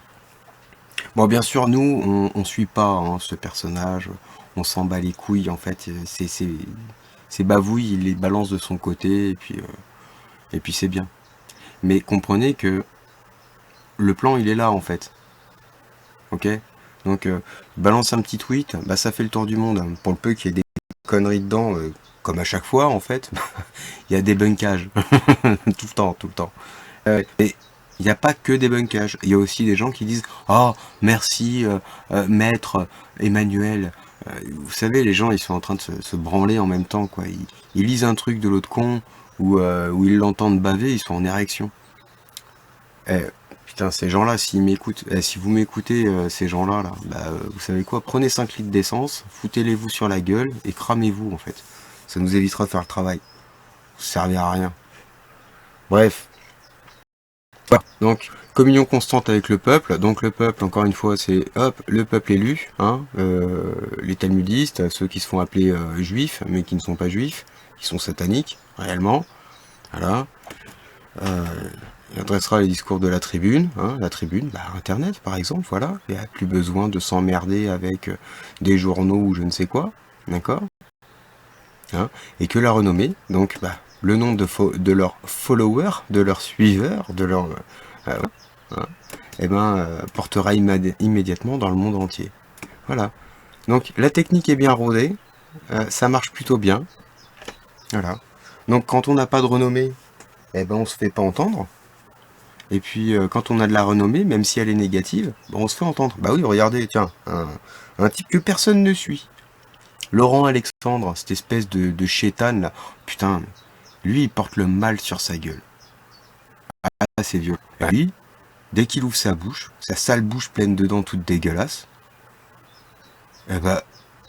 Bon, bien sûr, nous, on suit pas hein, ce personnage, on s'en bat les couilles, en fait, c'est bavouille, il les balance de son côté, et puis c'est bien. Mais comprenez que le plan, il est là, en fait. Ok? Donc, balance un petit tweet, bah ça fait le tour du monde. Pour le peu qu'il y ait des conneries dedans, comme à chaque fois, en fait, il y a des bunkages. Tout le temps, tout le temps. Et il n'y a pas que des bunkages. Il y a aussi des gens qui disent « Oh, merci, maître Emmanuel ». Vous savez, les gens, ils sont en train de se branler en même temps, quoi. Ils lisent un truc de l'autre con, ou ils l'entendent baver, ils sont en érection. Putain, ces gens-là, s'ils m'écoutent, si vous m'écoutez, ces gens-là, là, bah, vous savez quoi, prenez 5 litres d'essence, foutez-les-vous sur la gueule, et cramez-vous, en fait. Ça nous évitera de faire le travail. Ça servira à rien. Bref. Voilà. Donc, communion constante avec le peuple. Donc, le peuple, encore une fois, c'est hop, le peuple élu, hein, les talmudistes, ceux qui se font appeler juifs, mais qui ne sont pas juifs, qui sont sataniques, réellement. Voilà. Il adressera les discours de la tribune, hein, bah, Internet, par exemple, voilà. Il n'y a plus besoin de s'emmerder avec des journaux ou je ne sais quoi, d'accord, hein, et que la renommée, donc, bah, le nom de leurs followers, de leurs suiveurs, de leurs... hein, et ben, portera immédiatement dans le monde entier. Voilà. Donc, la technique est bien rodée, ça marche plutôt bien. Voilà. Donc, quand on n'a pas de renommée, eh ben, on se fait pas entendre. Et puis, quand on a de la renommée, même si elle est négative, ben, on se fait entendre. Bah oui, regardez, tiens, un type que personne ne suit. Laurent Alexandre, cette espèce de chétane, là. Putain, lui, il porte le mal sur sa gueule. Ah, c'est violent. Et lui, dès qu'il ouvre sa bouche, sa sale bouche pleine de dents toutes dégueulasses, eh ben,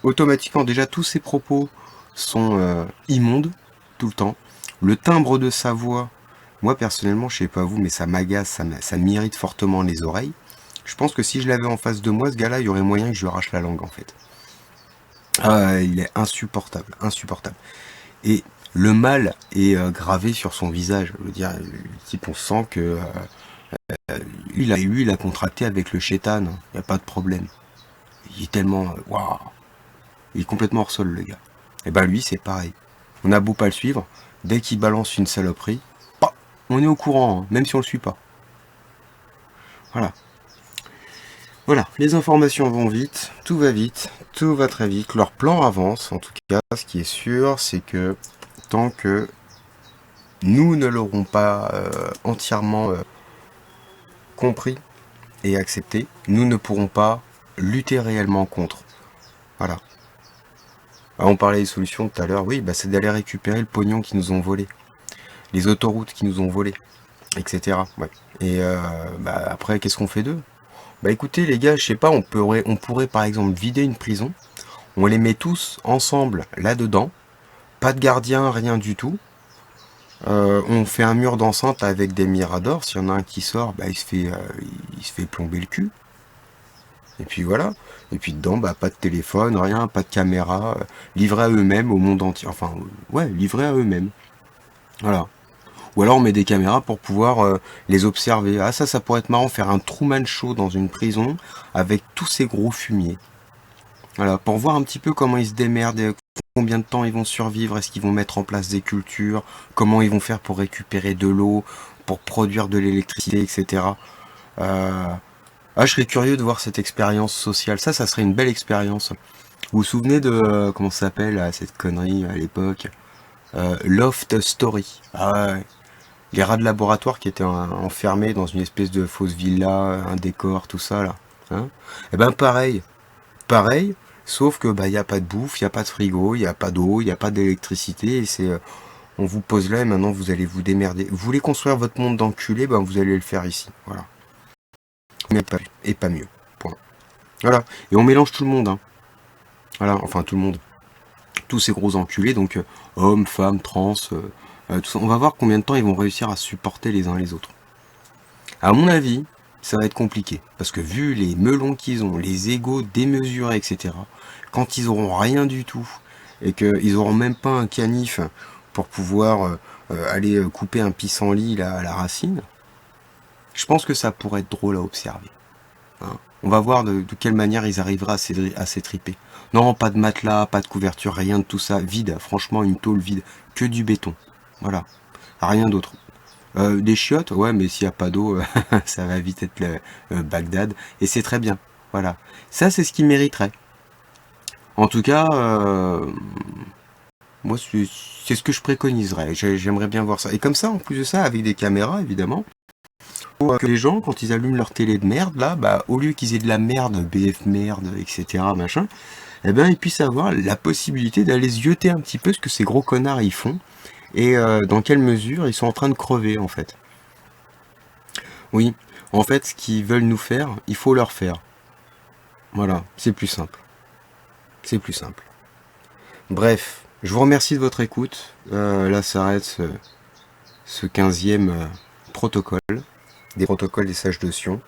automatiquement, déjà, tous ses propos sont immondes, tout le temps. Le timbre de sa voix, moi, personnellement, je sais pas vous, mais ça m'agace, ça m'irrite fortement les oreilles. Je pense que si je l'avais en face de moi, ce gars-là, il y aurait moyen que je lui arrache la langue, en fait. Ah, il est insupportable, insupportable. Et le mal est gravé sur son visage. Je veux dire, le type, on sent que lui, il a contracté avec le chétan. Il n'y a pas de problème. Il est tellement... Waouh. Il est complètement hors sol, le gars. Et ben lui, c'est pareil. On a beau pas le suivre, dès qu'il balance une saloperie, bah, on est au courant, hein, même si on le suit pas. Voilà. Voilà, les informations vont vite, tout va très vite, leur plan avance, en tout cas, ce qui est sûr, c'est que tant que nous ne l'aurons pas entièrement compris et accepté, nous ne pourrons pas lutter réellement contre. Voilà. Ah, on parlait des solutions tout à l'heure, oui, bah, c'est d'aller récupérer le pognon qu'ils nous ont volé, les autoroutes qui nous ont volé, etc. Ouais. Et bah, après, qu'est-ce qu'on fait d'eux? Bah écoutez les gars, je sais pas, on pourrait par exemple vider une prison, on les met tous ensemble là-dedans, pas de gardien, rien du tout. On fait un mur d'enceinte avec des miradors, s'il y en a un qui sort, bah il se fait plomber le cul. Et puis voilà. Et puis dedans, bah pas de téléphone, rien, pas de caméra, livrés à eux-mêmes au monde entier. Enfin, ouais, livrés à eux-mêmes. Voilà. Ou alors on met des caméras pour pouvoir les observer. Ah ça pourrait être marrant, faire un Truman Show dans une prison avec tous ces gros fumiers. Voilà, pour voir un petit peu comment ils se démerdent, combien de temps ils vont survivre, est-ce qu'ils vont mettre en place des cultures, comment ils vont faire pour récupérer de l'eau, pour produire de l'électricité, etc. Euh, Ah, je serais curieux de voir cette expérience sociale. Ça serait une belle expérience. Vous vous souvenez de, comment ça s'appelle, cette connerie à l'époque Loft Story. Ah ouais. Les rats de laboratoire qui étaient enfermés dans une espèce de fausse villa, un décor, tout ça là. Hein. Et ben pareil, pareil, sauf que bah y a pas de bouffe, y a pas de frigo, y a pas d'eau, y a pas d'électricité et c'est on vous pose là et maintenant vous allez vous démerder. Vous voulez construire votre monde d'enculé, ben vous allez le faire ici. Voilà. Mais pas, et pas mieux. Point. Voilà. Et on mélange tout le monde, hein. Voilà, enfin tout le monde. Tous ces gros enculés, donc hommes, femmes, trans, tout ça. On va voir combien de temps ils vont réussir à supporter les uns les autres. À mon avis, ça va être compliqué. Parce que vu les melons qu'ils ont, les égos démesurés, etc., quand ils auront rien du tout, et qu'ils auront même pas un canif pour pouvoir aller couper un pissenlit là, à la racine, je pense que ça pourrait être drôle à observer. Hein. On va voir de quelle manière ils arriveront à s'étriper. Non, pas de matelas, pas de couverture, rien de tout ça. Vide, franchement, une tôle vide. Que du béton. Voilà. Rien d'autre. Des chiottes, ouais, mais s'il n'y a pas d'eau, ça va vite être le Bagdad. Et c'est très bien. Voilà. Ça, c'est ce qu'ils mériteraient. En tout cas, moi, c'est ce que je préconiserais. J'aimerais bien voir ça. Et comme ça, en plus de ça, avec des caméras, évidemment, pour que les gens, quand ils allument leur télé de merde, là, bah, au lieu qu'ils aient de la merde, BF merde, etc., machin, eh ben, ils puissent avoir la possibilité d'aller zioter un petit peu ce que ces gros connards ils font et dans quelle mesure ils sont en train de crever, en fait. Oui, en fait, ce qu'ils veulent nous faire, il faut leur faire. Voilà, c'est plus simple. C'est plus simple. Bref, je vous remercie de votre écoute. Là s'arrête ce 15e protocole, des protocoles des sages de Sion.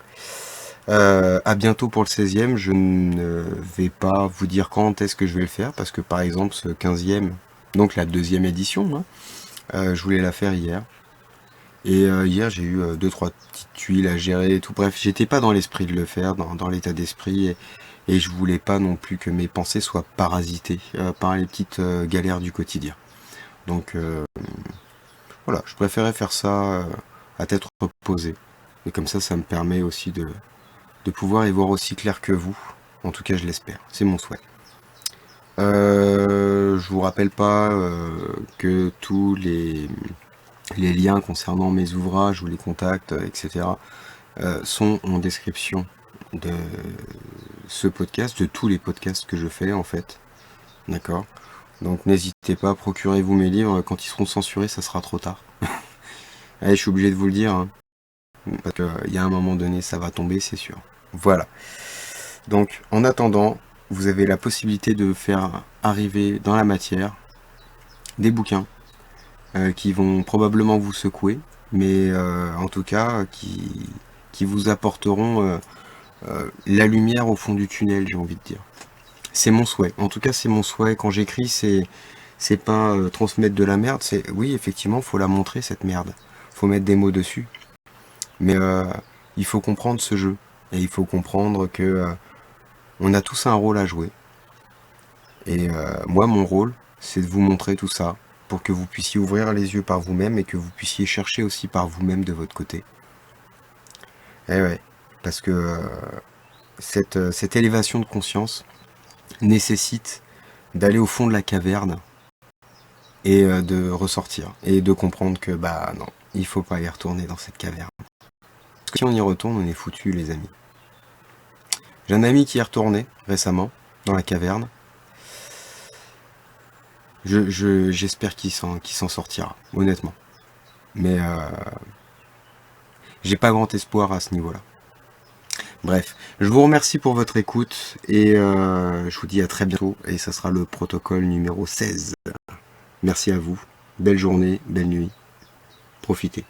À bientôt pour le 16e. Je ne vais pas vous dire quand est-ce que je vais le faire, parce que par exemple ce 15e, donc la deuxième édition, hein, je voulais la faire hier. Et hier j'ai eu deux trois petites tuiles à gérer et tout. Bref, j'étais pas dans l'esprit de le faire, dans l'état d'esprit, et je voulais pas non plus que mes pensées soient parasitées par les petites galères du quotidien. Donc voilà, je préférais faire ça à tête reposée. Et comme ça me permet aussi de pouvoir y voir aussi clair que vous. En tout cas, je l'espère. C'est mon souhait. Je vous rappelle pas que tous les liens concernant mes ouvrages ou les contacts, etc., sont en description de ce podcast, de tous les podcasts que je fais en fait. D'accord. Donc n'hésitez pas, procurez-vous mes livres. Quand ils seront censurés, ça sera trop tard. Allez, je suis obligé de vous le dire, hein, parce qu'il y a un moment donné, ça va tomber, c'est sûr. Voilà. Donc, en attendant, vous avez la possibilité de faire arriver dans la matière des bouquins qui vont probablement vous secouer, mais en tout cas qui vous apporteront la lumière au fond du tunnel, j'ai envie de dire. C'est mon souhait. En tout cas, c'est mon souhait. Quand j'écris, c'est pas transmettre de la merde. C'est oui, effectivement, faut la montrer cette merde. Faut mettre des mots dessus. Mais il faut comprendre ce jeu et il faut comprendre que on a tous un rôle à jouer. Et moi, mon rôle, c'est de vous montrer tout ça pour que vous puissiez ouvrir les yeux par vous-même et que vous puissiez chercher aussi par vous-même de votre côté. Eh ouais, parce que cette élévation de conscience nécessite d'aller au fond de la caverne et de ressortir et de comprendre que bah non, il faut pas y retourner dans cette caverne. Parce que si on y retourne, on est foutu, les amis. J'ai un ami qui y est retourné récemment dans la caverne. J'espère qu'il s'en sortira, honnêtement. Mais j'ai pas grand espoir à ce niveau-là. Bref, je vous remercie pour votre écoute et je vous dis à très bientôt et ça sera le protocole numéro 16. Merci à vous, belle journée, belle nuit, profitez.